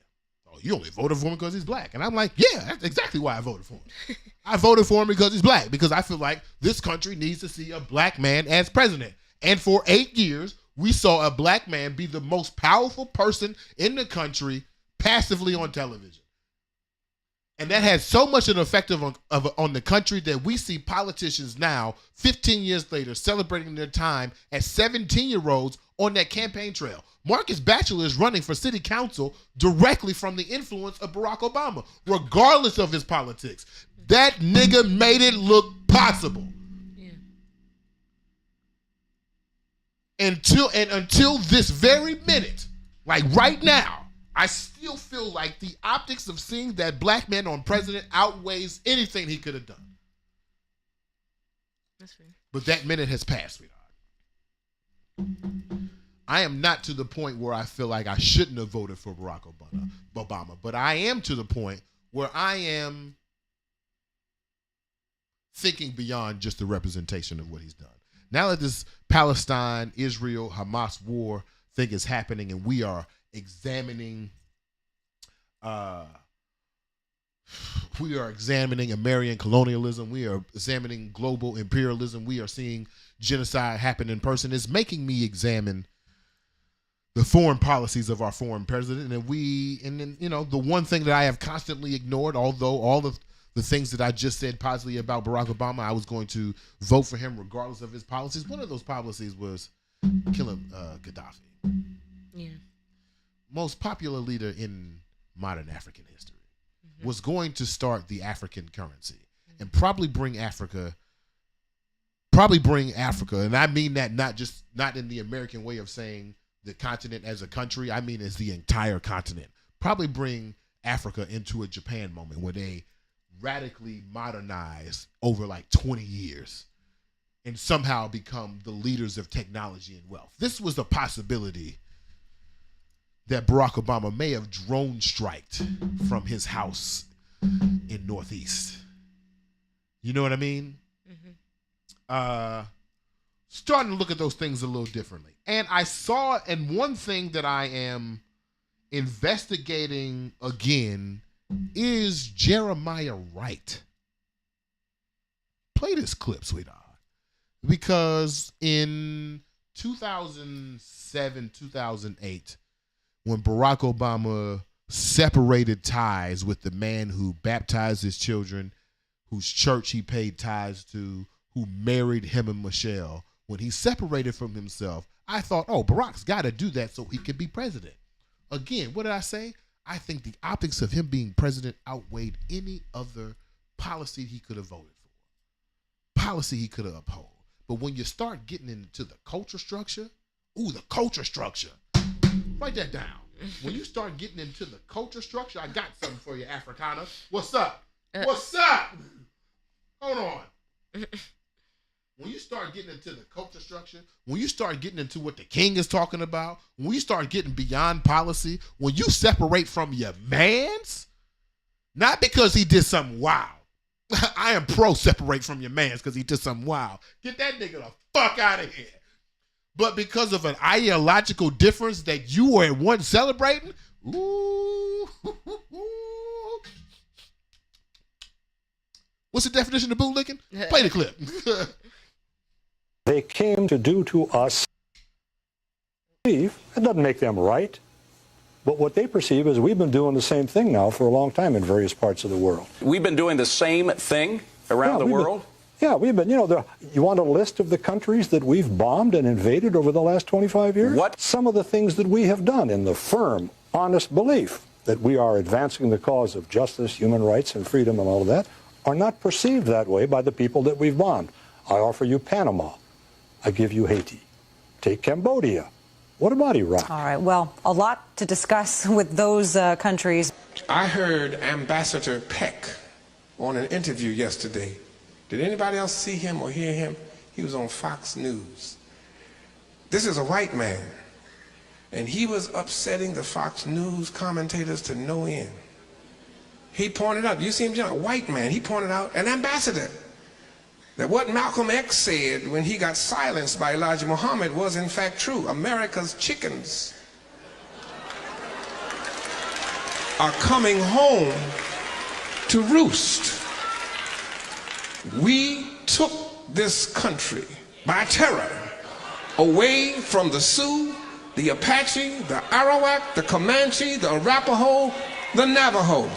Oh, you only voted for him because he's black. And I'm like, yeah, that's exactly why I voted for him. I voted for him because he's black, because I feel like this country needs to see a black man as president. And for 8 years, we saw a black man be the most powerful person in the country passively on television. And that has so much an effect on the country that we see politicians now, 15 years later, celebrating their time as 17-year-olds on that campaign trail. Marcus Batchelor is running for city council directly from the influence of Barack Obama, regardless of his politics. That nigga made it look possible. Yeah. Until this very minute, like right now, I still feel like the optics of seeing that black man on president outweighs anything he could have done. That's fair. But that minute has passed, sweetheart. I am not to the point where I feel like I shouldn't have voted for Barack Obama, but I am to the point where I am thinking beyond just the representation of what he's done. Now that this Palestine, Israel, Hamas war thing is happening and we are examining American colonialism, we are examining global imperialism, we are seeing genocide happen in person, it's making me examine the foreign policies of our foreign president. And then the one thing that I have constantly ignored, although all of the things that I just said positively about Barack Obama, I was going to vote for him regardless of his policies. One of those policies was killing Gaddafi. Yeah. Most popular leader in modern African history, was going to start the African currency and probably bring Africa, and I mean that not in the American way of saying the continent as a country, I mean as the entire continent. Probably bring Africa into a Japan moment where they radically modernize over like 20 years and somehow become the leaders of technology and wealth. This was a possibility that Barack Obama may have drone striked from his house in Northeast. You know what I mean? Starting to look at those things a little differently. And I saw, and one thing that I am investigating again is Jeremiah Wright. Play this clip, sweetheart. Because in 2007, 2008, when Barack Obama separated ties with the man who baptized his children, whose church he paid tithes to, who married him and Michelle, when he separated from himself, I thought, oh, Barack's got to do that so he can be president. Again, what did I say? I think the optics of him being president outweighed any other policy he could have voted for, policy he could have upheld. But when you start getting into the culture structure, the culture structure. Write that down. When you start getting into the culture structure, I got something for you, Africana. What's up? What's up? Hold on. When you start getting into the culture structure, when you start getting into what the king is talking about, when you start getting beyond policy, when you separate from your mans, not because he did something wild. I am pro separate from your mans because he did something wild. Get that nigga the fuck out of here. But because of an ideological difference that you were once celebrating, what's the definition of bootlicking? Play the clip. They came to do to us. It doesn't make them right. But what they perceive is we've been doing the same thing now for a long time in various parts of the world. We've been doing the same thing around the world? We've been, you want a list of the countries that we've bombed and invaded over the last 25 years? What? Some of the things that we have done in the firm, honest belief that we are advancing the cause of justice, human rights, and freedom and all of that are not perceived that way by the people that we've bombed. I offer you Panama. I give you Haiti. Take Cambodia. What about Iraq? All right, well, a lot to discuss with those countries. I heard Ambassador Peck on an interview yesterday. Did anybody else see him or hear him? He was on Fox News. This is a white man, and he was upsetting the Fox News commentators to no end. He pointed out, you see him, a white man, he pointed out, an ambassador, that what Malcolm X said when he got silenced by Elijah Muhammad was in fact true. America's chickens are coming home to roost. We took this country by terror away from the Sioux, the Apache, the Arawak, the Comanche, the Arapaho, the Navajo.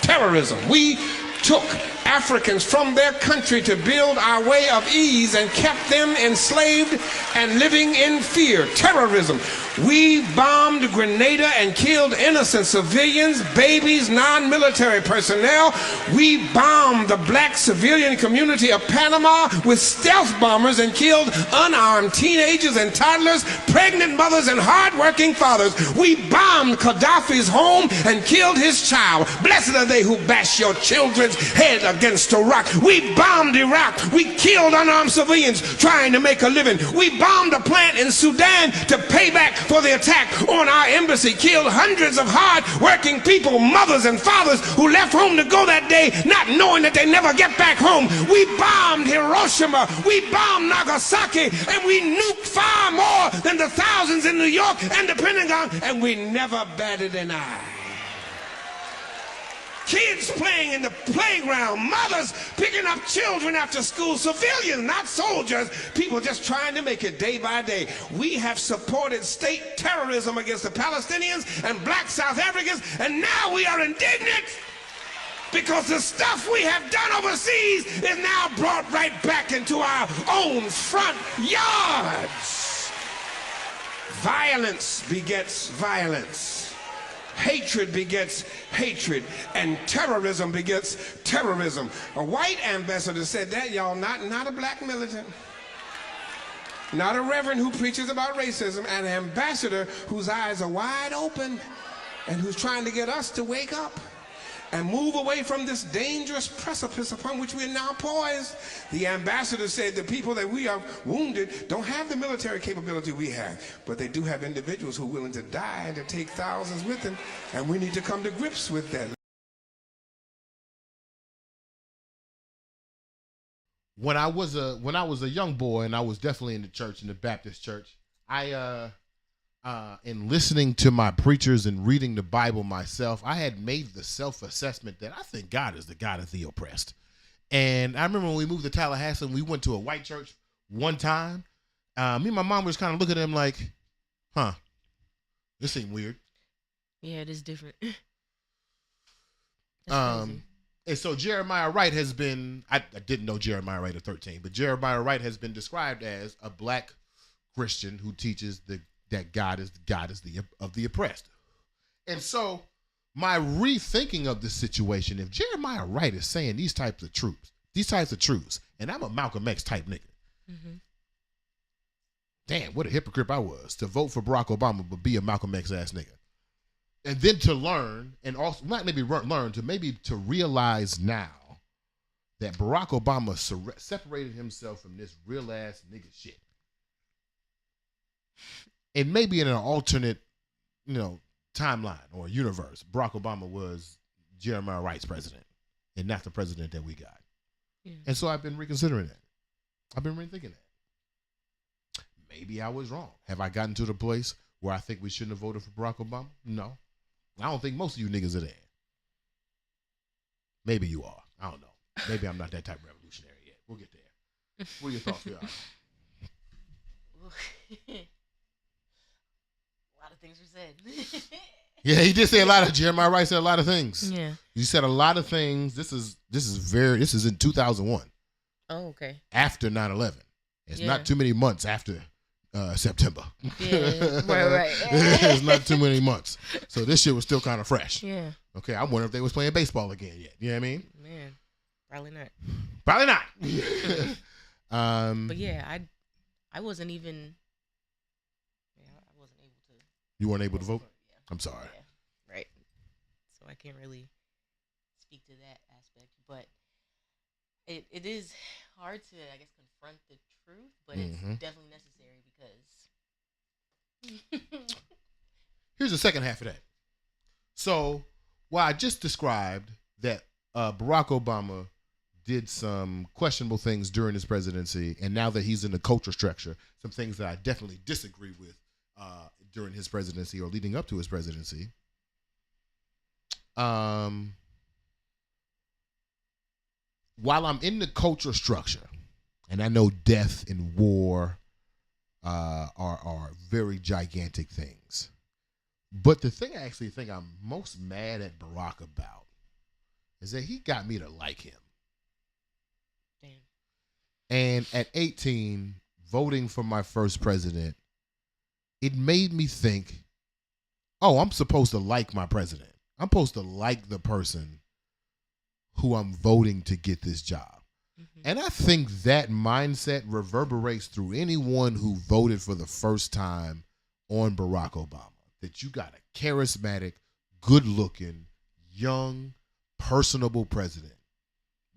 terrorism. We took Africans from their country to build our way of ease and kept them enslaved and living in fear. Terrorism. We bombed Grenada and killed innocent civilians, babies, non-military personnel. We bombed the black civilian community of Panama with stealth bombers and killed unarmed teenagers and toddlers, pregnant mothers and hard-working fathers. We bombed Gaddafi's home and killed his child. Blessed are they who bash your children's head against a rock. We bombed Iraq. We killed unarmed civilians trying to make a living. We bombed a plant in Sudan to pay back for the attack on our embassy, killed hundreds of hard-working people, mothers and fathers who left home to go that day not knowing that they never get back home. We bombed Hiroshima, we bombed Nagasaki, and we nuked far more than the thousands in New York and the Pentagon, and we never batted an eye. Kids playing in the playground, mothers picking up children after school, civilians, not soldiers, people just trying to make it day by day. We have supported state terrorism against the Palestinians and black South Africans, and now we are indignant because the stuff we have done overseas is now brought right back into our own front yards. Violence begets violence. Hatred begets hatred, and terrorism begets terrorism. A white ambassador said that, y'all, not a black militant, not a reverend who preaches about racism, an ambassador whose eyes are wide open and who's trying to get us to wake up and move away from this dangerous precipice upon which we are now poised. The ambassador said the people that we are wounded don't have the military capability we have, but they do have individuals who are willing to die and to take thousands with them, and we need to come to grips with that. When I was a young boy, and I was definitely in the church, in the Baptist church, in listening to my preachers and reading the Bible myself, I had made the self-assessment that I think God is the God of the oppressed. And I remember when we moved to Tallahassee and we went to a white church one time, me and my mom was kind of looking at him like, this seemed weird. Yeah, it is different. And so Jeremiah Wright has been, I didn't know Jeremiah Wright at 13, but Jeremiah Wright has been described as a black Christian who teaches that God is of the oppressed. And so my rethinking of the situation, if Jeremiah Wright is saying these types of truths, and I'm a Malcolm X type nigga, damn, what a hypocrite I was to vote for Barack Obama but be a Malcolm X ass nigga. And then to learn, and also not maybe learn, to realize now that Barack Obama separated himself from this real ass nigga shit. And maybe in an alternate, timeline or universe, Barack Obama was Jeremiah Wright's president and not the president that we got. Yeah. And so I've been reconsidering that. I've been rethinking that. Maybe I was wrong. Have I gotten to the place where I think we shouldn't have voted for Barack Obama? No. I don't think most of you niggas are there. Maybe you are. I don't know. Maybe I'm not that type of revolutionary yet. We'll get there. What are your thoughts, y'all? A lot of things were said. Yeah, he did say a lot of. Jeremiah Wright said a lot of things. Yeah, he said a lot of things. This is in 2001. Oh, okay. After 9/11, it's not too many months after September. Yeah, right. It's not too many months, so this shit was still kind of fresh. Yeah. Okay, I wonder if they was playing baseball again yet. You know what I mean? Man, probably not. Probably not. But yeah, I wasn't even. You weren't able to vote? Yeah. I'm sorry. Yeah, right. So I can't really speak to that aspect. But it is hard to, I guess, confront the truth, but it's definitely necessary because... Here's the second half of that. So while I just described that Barack Obama did some questionable things during his presidency, and now that he's in the culture structure, some things that I definitely disagree with during his presidency or leading up to his presidency. While I'm in the culture structure, and I know death and war are very gigantic things, but the thing I actually think I'm most mad at Barack about is that he got me to like him. Damn. And at 18, voting for my first president, it made me think, oh, I'm supposed to like my president. I'm supposed to like the person who I'm voting to get this job. And I think that mindset reverberates through anyone who voted for the first time on Barack Obama. That you got a charismatic, good-looking, young, personable president.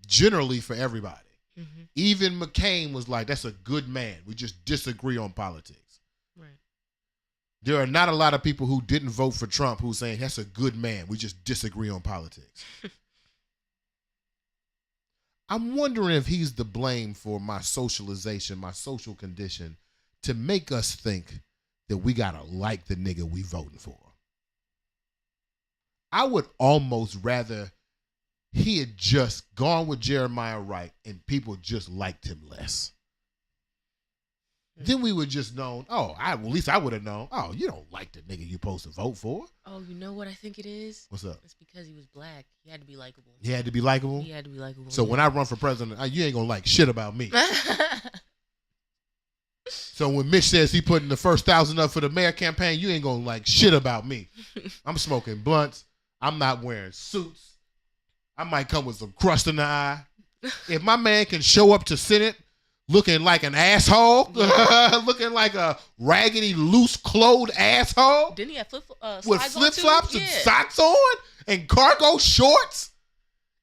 Generally for everybody. Even McCain was like, that's a good man. We just disagree on politics. Right. There are not a lot of people who didn't vote for Trump who saying that's a good man. We just disagree on politics. I'm wondering if he's to blame for my socialization, my social condition, to make us think that we got to like the nigga we voting for. I would almost rather he had just gone with Jeremiah Wright and people just liked him less. Then we would just known, at least I would have known, you don't like the nigga you supposed to vote for. Oh, you know what I think it is? What's up? It's because he was black. He had to be likable. He had to be likable? He had to be likable. So when I run for president, you ain't going to like shit about me. So when Mitch says he putting the first 1,000 up for the mayor campaign, you ain't going to like shit about me. I'm smoking blunts. I'm not wearing suits. I might come with some crust in the eye. If my man can show up to Senate looking like an asshole, looking like a raggedy, loose-clothed asshole. Didn't he have with flip-flops and socks on and cargo shorts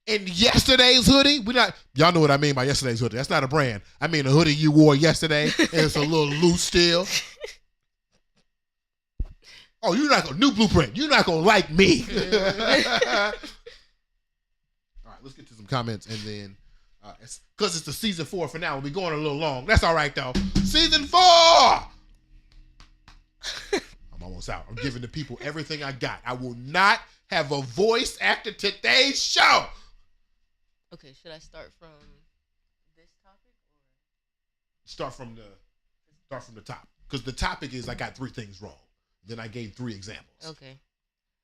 and yesterday's hoodie? Y'all know what I mean by yesterday's hoodie. That's not a brand. I mean a hoodie you wore yesterday and it's a little loose still. Oh, you're not new blueprint. You're not gonna like me. All right, let's get to some comments and then. Because it's the season 4 for now. We'll be going a little long. That's all right, though. Season 4! I'm almost out. I'm giving the people everything I got. I will not have a voice after today's show. Okay, should I start from this topic? Start from the top. Because the topic is I got 3 things wrong. Then I gave 3 examples. Okay.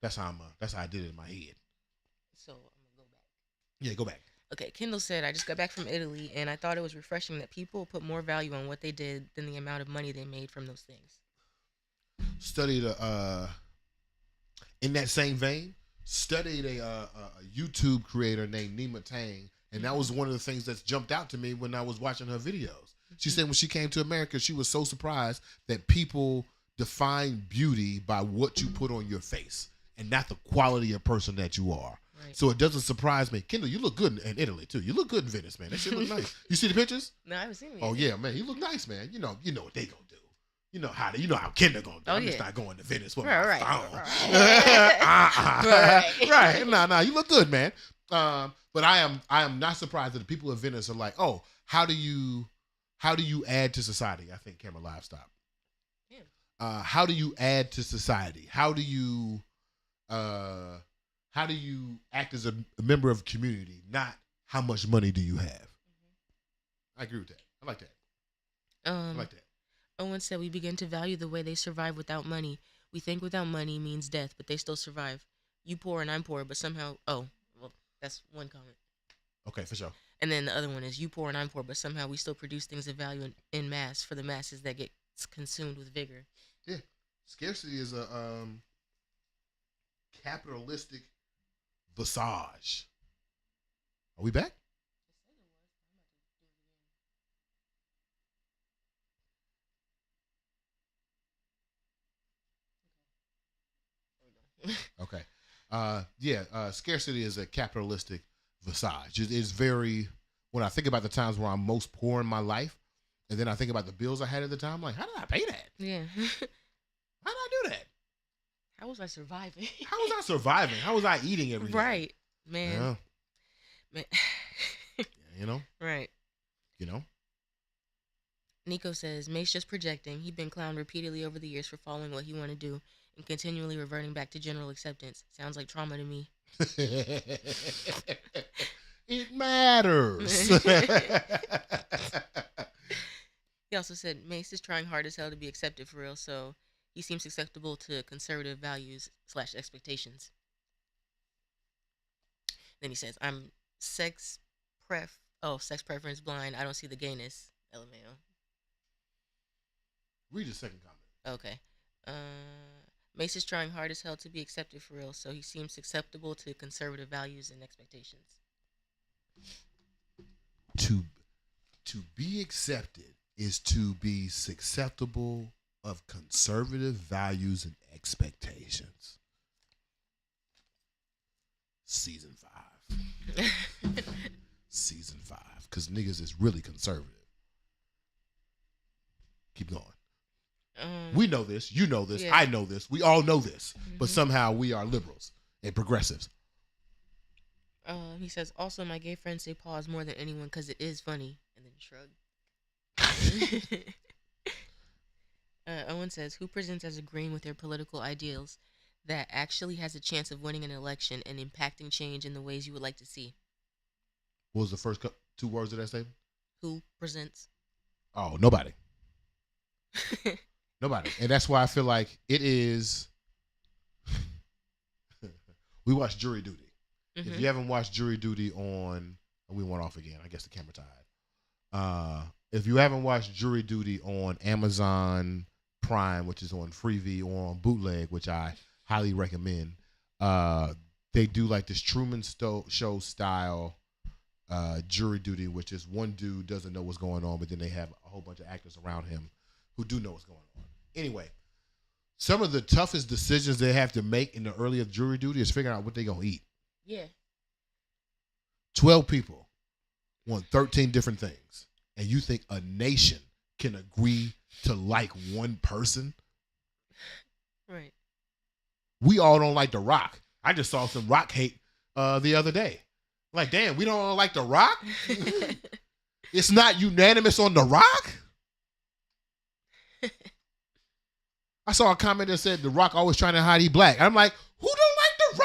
That's how I did it in my head. So I'm going to go back. Yeah, go back. Okay, Kendall said, I just got back from Italy, and I thought it was refreshing that people put more value on what they did than the amount of money they made from those things. Studied, in that same vein, studied a YouTube creator named Nima Tang, and that was one of the things that's jumped out to me when I was watching her videos. She said when she came to America, she was so surprised that people define beauty by what you put on your face and not the quality of person that you are. Right. So it doesn't surprise me. Kendall, you look good in Italy too. You look good in Venice, man. That shit look nice. You see the pictures? No, I haven't seen them. Oh yeah, man. You look nice, man. You know what they gonna do. You know how Kendall gonna do. I'm just not going to Venice with my phone. Right. Nah. You look good, man. But I am not surprised that the people of Venice are like, oh, how do you add to society? I think camera live stop. Yeah. How do you add to society? How do you act as a member of a community, not how much money do you have? Mm-hmm. I agree with that. I like that. I like that. Owen said, we begin to value the way they survive without money. We think without money means death, but they still survive. You poor and I'm poor, but somehow, that's one comment. Okay, for sure. And then the other one is, you poor and I'm poor, but somehow we still produce things of value in mass for the masses that get consumed with vigor. Yeah. Scarcity is a capitalistic visage. Are we back? Okay. Scarcity is a capitalistic visage. It's very, when I think about the times where I'm most poor in my life, and then I think about the bills I had at the time, I'm like, how did I pay that? Yeah. How did I do that? How was I surviving? How was I surviving? How was I eating every day? Right, man. Yeah. You know? Right. You know? Nico says, Mace just projecting. He'd been clowned repeatedly over the years for following what he wanted to do and continually reverting back to general acceptance. Sounds like trauma to me. It matters. He also said, Mace is trying hard as hell to be accepted for real, so he seems acceptable to conservative values / expectations. Then he says, I'm sex preference blind. I don't see the gayness. LMAO. Read the second comment. Okay. Mace is trying hard as hell to be accepted for real, so he seems susceptible to conservative values and expectations. To be accepted is to be susceptible of conservative values and expectations. Season 5. Season 5. Because niggas is really conservative. Keep going. We know this. You know this. Yeah. I know this. We all know this. But somehow we are liberals and progressives. He says, also, my gay friends say pause more than anyone because it is funny. And then shrug. Owen says, who presents as agreeing with their political ideals that actually has a chance of winning an election and impacting change in the ways you would like to see? What was the first 2 words of that statement? Who presents? Oh, nobody. Nobody. And that's why I feel like it is. We watched Jury Duty. If you haven't watched Jury Duty we went off again. I guess the camera tied. If you haven't watched Jury Duty on Amazon Prime, which is on Freevee, or on Bootleg, which I highly recommend, they do like this Truman Show style Jury Duty, which is one dude doesn't know what's going on, but then they have a whole bunch of actors around him who do know what's going on. Anyway, some of the toughest decisions they have to make in the early of Jury Duty is figuring out what they're going to eat. Yeah. 12 people want 13 different things. And you think a nation can agree to like one person? Right. We all don't like The Rock. I just saw some Rock hate the other day. Like, damn, we don't like The Rock? It's not unanimous on The Rock? I saw a comment that said The Rock always trying to hide he black. I'm like, who don't like The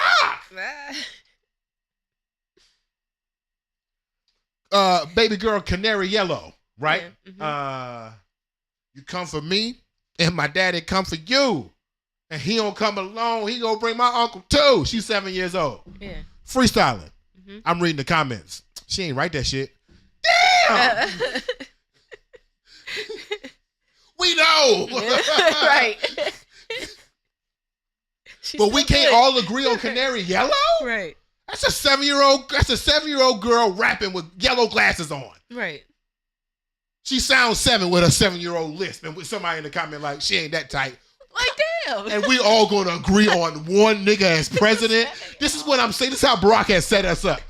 Rock? Baby girl, Canary Yellow, right? Yeah. You come for me, and my daddy come for you. And he don't come alone. He gonna bring my uncle too. She's 7 years old. Yeah. Freestyling. I'm reading the comments. She ain't write that shit. Damn! We know. Right. But we can't all agree on Canary Yellow? Right. That's a 7-year-old girl rapping with yellow glasses on. Right. She sounds 7 with a 7-year-old lisp, and with somebody in the comment like, she ain't that tight. Like, damn. And we all gonna agree on one nigga as president. This is what I'm saying. This is how Barack has set us up.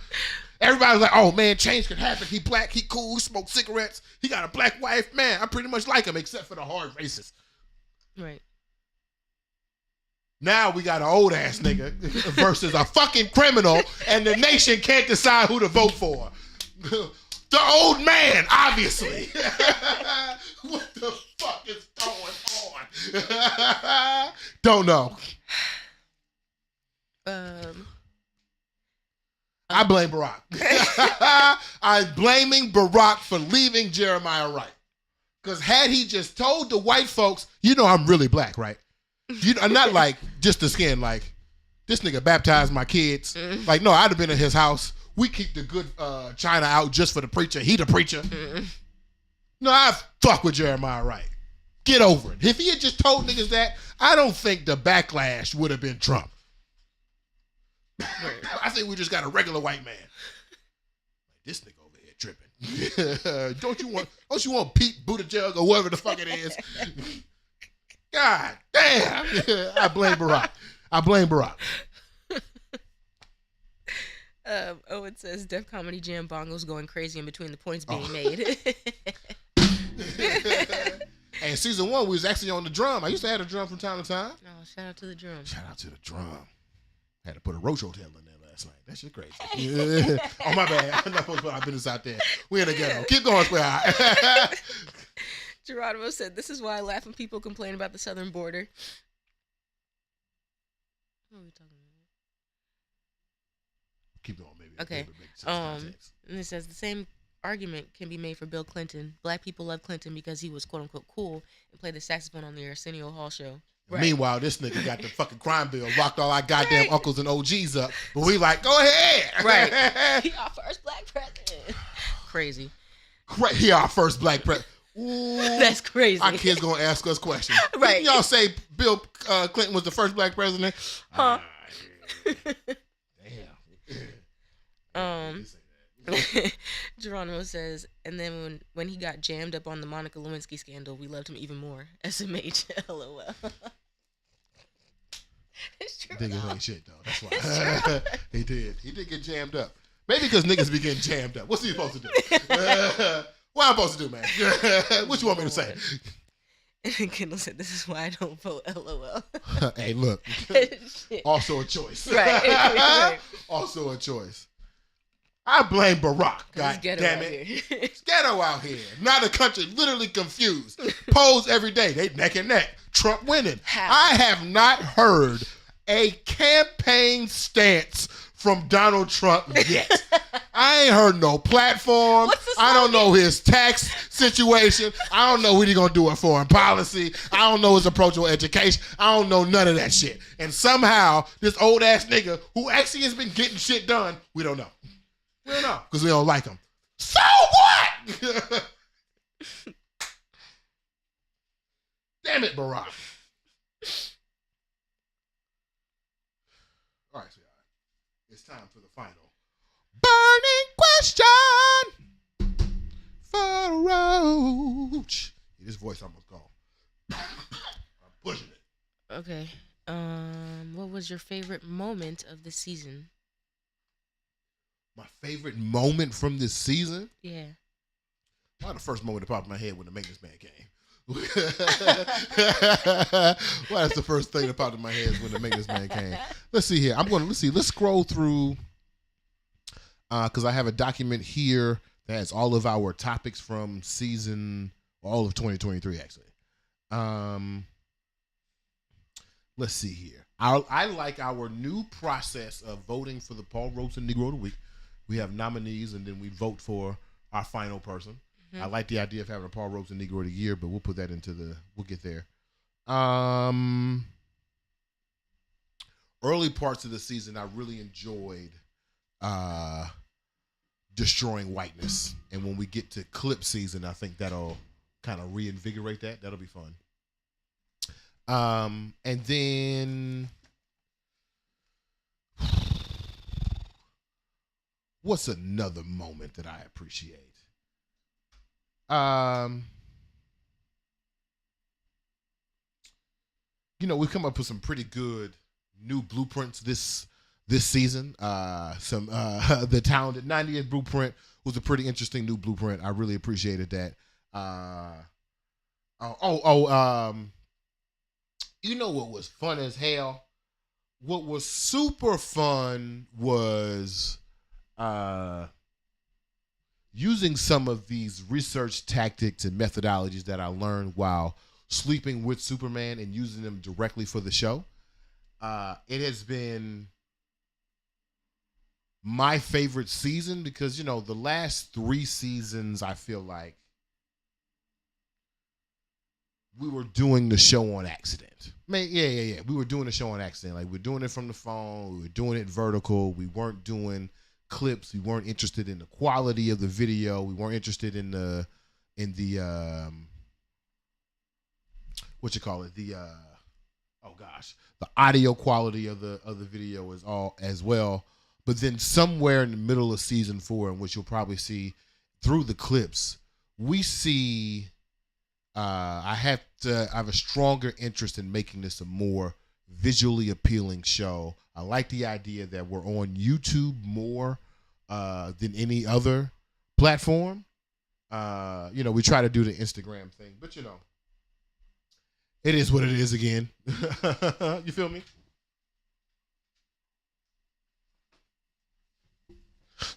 Everybody's like, oh man, change can happen. He black, he cool, he smokes cigarettes, he got a black wife. Man, I pretty much like him except for the hard racist. Right. Now we got an old ass nigga versus a fucking criminal, and the nation can't decide who to vote for. The old man, obviously. What the fuck is going on? Don't know. I blame Barack. I'm blaming Barack for leaving Jeremiah Wright. Because had he just told the white folks, you know I'm really black, right? I'm not like just the skin, like this nigga baptized my kids. Like, no, I'd have been in his house. We keep the good China out just for the preacher. He the preacher. No, I fuck with Jeremiah Wright. Get over it. If he had just told niggas that, I don't think the backlash would have been Trump. I think we just got a regular white man. Like, this nigga over here tripping. Don't you want Pete Buttigieg or whoever the fuck it is? God damn. I blame Barack. Owen says Def Comedy Jam bongos going crazy in between the points being made. And season 1, we was actually on the drum. I used to have a drum from time to time. Oh, shout out to the drum. Had to put a Roach hotel in there last night. That shit crazy. Oh, my bad. I'm not supposed to put our business out there. We in the ghetto. Keep going, Sweethaht. Geronimo said, this is why I laugh when people complain about the southern border. What are we talking about? Keep going, baby. Okay. And it says the same argument can be made for Bill Clinton. Black people love Clinton because he was quote unquote cool and played the saxophone on the Arsenio Hall show. Right. Meanwhile, this nigga got the fucking crime bill, locked all our goddamn uncles and OGs up. But we like, go ahead. Right. He our first black president. Crazy. He our first black president. Ooh, that's crazy. Our kids gonna ask us questions. Right. Didn't y'all say Bill Clinton was the first black president? Huh? Damn. Geronimo says, and then when he got jammed up on the Monica Lewinsky scandal, we loved him even more. SMH, LOL. It's true. Niggas ain't shit though. That's why. He did get jammed up. Maybe because niggas be getting jammed up. What's he supposed to do? What I'm supposed to do, man? What you want me to say? And Kendall said, this is why I don't vote, LOL. Hey, look. Also a choice. Right. Also a choice. I blame Barack. God damn it. It's ghetto out here. Now the country literally confused. Polls every day. They neck and neck. Trump winning. How? I have not heard a campaign stance from Donald Trump yet. I ain't heard no platform. I don't know his tax situation. I don't know what he's gonna do in foreign policy. I don't know his approach on education. I don't know none of that shit. And somehow this old ass nigga who actually has been getting shit done, we don't know. We don't know because we don't like him. So what? Damn it, Barack. All right, sweetheart. It's time for the final burning question for Roach. Yeah, this voice almost gone. I'm pushing it. Okay. What was your favorite moment of the season? My favorite moment from this season? Yeah. Well, the first moment that popped in my head when the maintenance man came. Well, that's the first thing that popped in my head when the maintenance man came. Let's see here. Let's scroll through because I have a document here that has all of our topics from all of 2023 actually. Let's see here. I like our new process of voting for the Paul Roach and Negro of the Week. We have nominees and then we vote for our final person. I like the idea of having a Paul Roach and Negro of the Year, but we'll put that we'll get there. Early parts of the season, I really enjoyed destroying whiteness. And when we get to clip season, I think that'll kind of reinvigorate that. That'll be fun. And then what's another moment that I appreciate? We've come up with some pretty good new blueprints this season. The Talented 90th Blueprint was a pretty interesting new blueprint. I really appreciated that. You know what was fun as hell? What was super fun was using some of these research tactics and methodologies that I learned while sleeping with Superman and using them directly for the show. It has been my favorite season because, the last 3 seasons, I feel like we were doing the show on accident. Yeah. We were doing the show on accident. Like, we're doing it from the phone. We were doing it vertical. We weren't doing clips. We weren't interested in the quality of the video. We weren't interested in the the audio quality of the video is all as well. But then somewhere in the middle of season 4, in which you'll probably see through the clips, we see I have a stronger interest in making this a more visually appealing show. I like the idea that we're on YouTube more than any other platform. We try to do the Instagram thing, but it is what it is again. You feel me?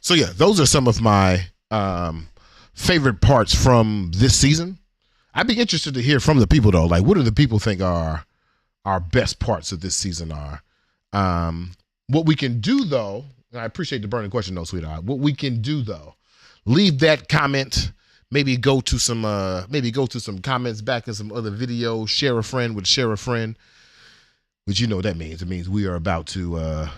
So yeah, those are some of my favorite parts from this season. I'd be interested to hear from the people though. Like, what do the people think are our best parts of this season are? What we can do though, and I appreciate the burning question though, Sweetheart. What we can do though, leave that comment. Maybe go to some comments back in some other videos. Share a friend would share a friend. which you know what that means. It means we are about to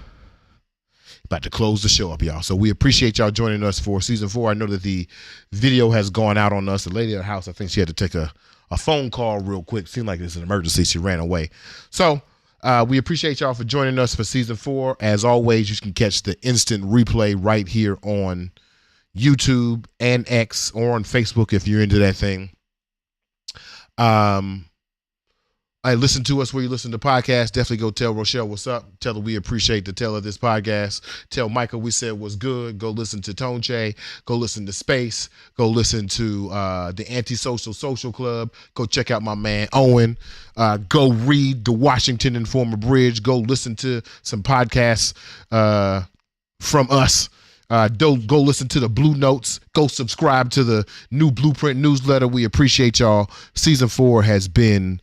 close the show up, y'all. So we appreciate y'all joining us for season 4. I know that the video has gone out on us. The lady at the house, I think she had to take a phone call real quick. Seemed like it's an emergency. She ran away. So we appreciate y'all for joining us for season 4. As always, you can catch the instant replay right here on YouTube and X, or on Facebook if you're into that thing. Hey, listen to us where you listen to podcasts. Definitely go tell Rochelle what's up. Tell her we appreciate the tell of this podcast. Tell Michael we said what's good. Go listen to Tone Che. Go listen to Space. Go listen to the Antisocial Social Club. Go check out my man Owen. Go read the Washington Informer Bridge. Go listen to some podcasts from us. Go listen to the Blue Notes. Go subscribe to the new Blueprint newsletter. We appreciate y'all. Season 4 has been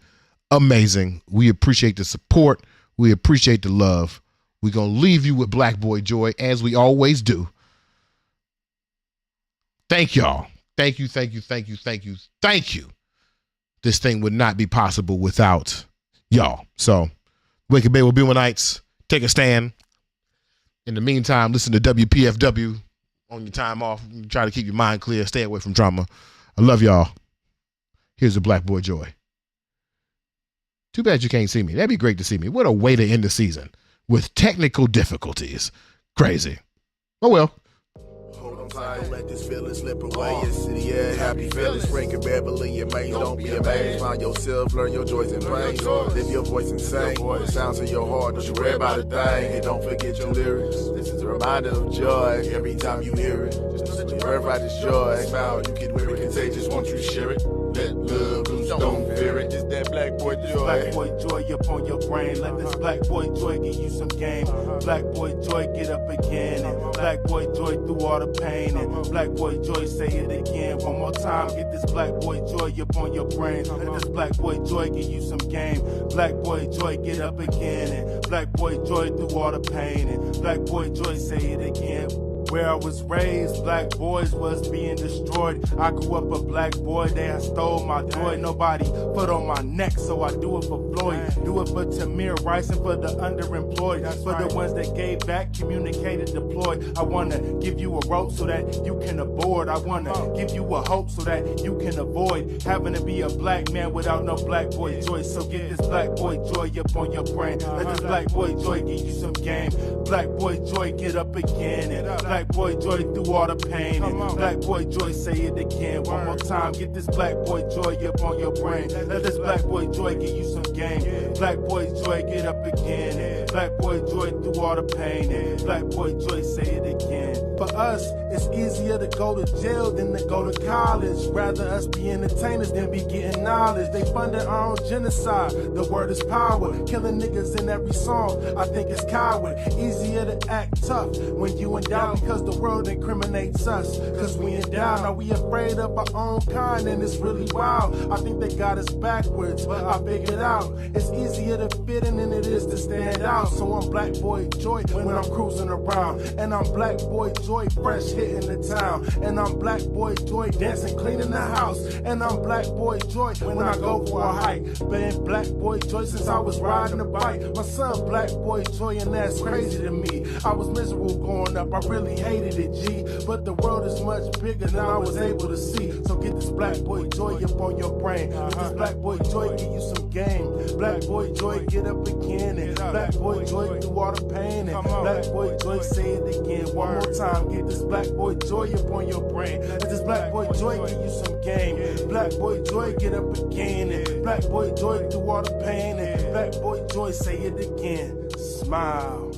amazing. We appreciate the support. We appreciate the love. We're going to leave you with Black Boy Joy, as we always do. Thank y'all. Thank you, thank you, thank you, thank you, thank you. This thing would not be possible without y'all. So, Wake Up, BeMo Nights. Take a stand. In the meantime, listen to WPFW on your time off. Try to keep your mind clear. Stay away from drama. I love y'all. Here's the Black Boy Joy. Too bad you can't see me. That'd be great to see me. What a way to end the season with technical difficulties. Crazy. Oh well. Don't let this feeling slip away. Yes, yeah, happy feelings. Breaking Beverly and Maine. Don't be amazed. Find yourself, learn your joys and pains. Live your voice and sing. The sounds of your heart. Don't you worry about a thing. And don't forget your lyrics. This is a reminder of joy every time you hear it. Just birth right this joy. Smile, you can wear it contagious. Won't you share it? Let love loose, don't fear it. Just that Black Boy Joy. Black Boy Joy up on your brain. Let this Black Boy Joy give you some game. Black Boy Joy, get up again. And Black Boy Joy through all the pain. And Black Boy Joy, say it again. One more time, get this Black Boy Joy up on your brain. Let this Black Boy Joy give you some game. Black Boy Joy, get up again. And Black Boy Joy through all the pain. And Black Boy Joy, say it again. Where I was raised, black boys was being destroyed. I grew up a black boy, they had stole my joy. Nobody put on my neck, so I do it for Floyd. Do it for Tamir Rice and for the underemployed. For the ones that gave back, communicated, deployed. I wanna give you a rope so that you can aboard. I wanna give you a hope so that you can avoid having to be a black man without no black boy joy. So get this Black Boy Joy up on your brain. Let this Black Boy Joy give you some game. Black Boy Joy, get up again. And Black Boy Joy through all the pain. And Black Boy Joy, say it again. One more time, get this Black Boy Joy up on your brain. Let this Black Boy Joy give you some game. Black Boy Joy, get up again. And Black Boy Joy through all the pain. And Black Boy Joy, say it again. For us, it's easier to go to jail than to go to college. Rather us be entertainers than be getting knowledge. They funded our own genocide. The word is power. Killing niggas in every song. I think it's coward. Easier to act tough when you in doubt, because the world incriminates us. Cause we in doubt. Are we afraid of our own kind? And it's really wild. I think they got us backwards, but I figured out it's easier to fit in than it is to stand out. So I'm Black Boy Joy when I'm cruising around. And I'm Black Boy Joy fresh hitting the town. And I'm Black Boy Joy dancing, cleaning the house. And I'm Black Boy Joy when I go for a hike. Been Black Boy Joy since I was riding a bike. My son Black Boy Joy, and that's crazy to me. I was miserable growing up, I really hated it, G. But the world is much bigger than I was able to see. So get this Black Boy Joy up on your brain. This Black Boy Joy give you some game. Black Boy Joy, get up again. And Black Boy Joy through all the pain. And Black Boy Joy, say it again. One more time, get this Black Boy Joy up on your brain. This Black Boy Joy give you some game. Black Boy Joy, get up again. And Black Boy Joy through all the pain. And Black Boy Joy, say it again. Smile.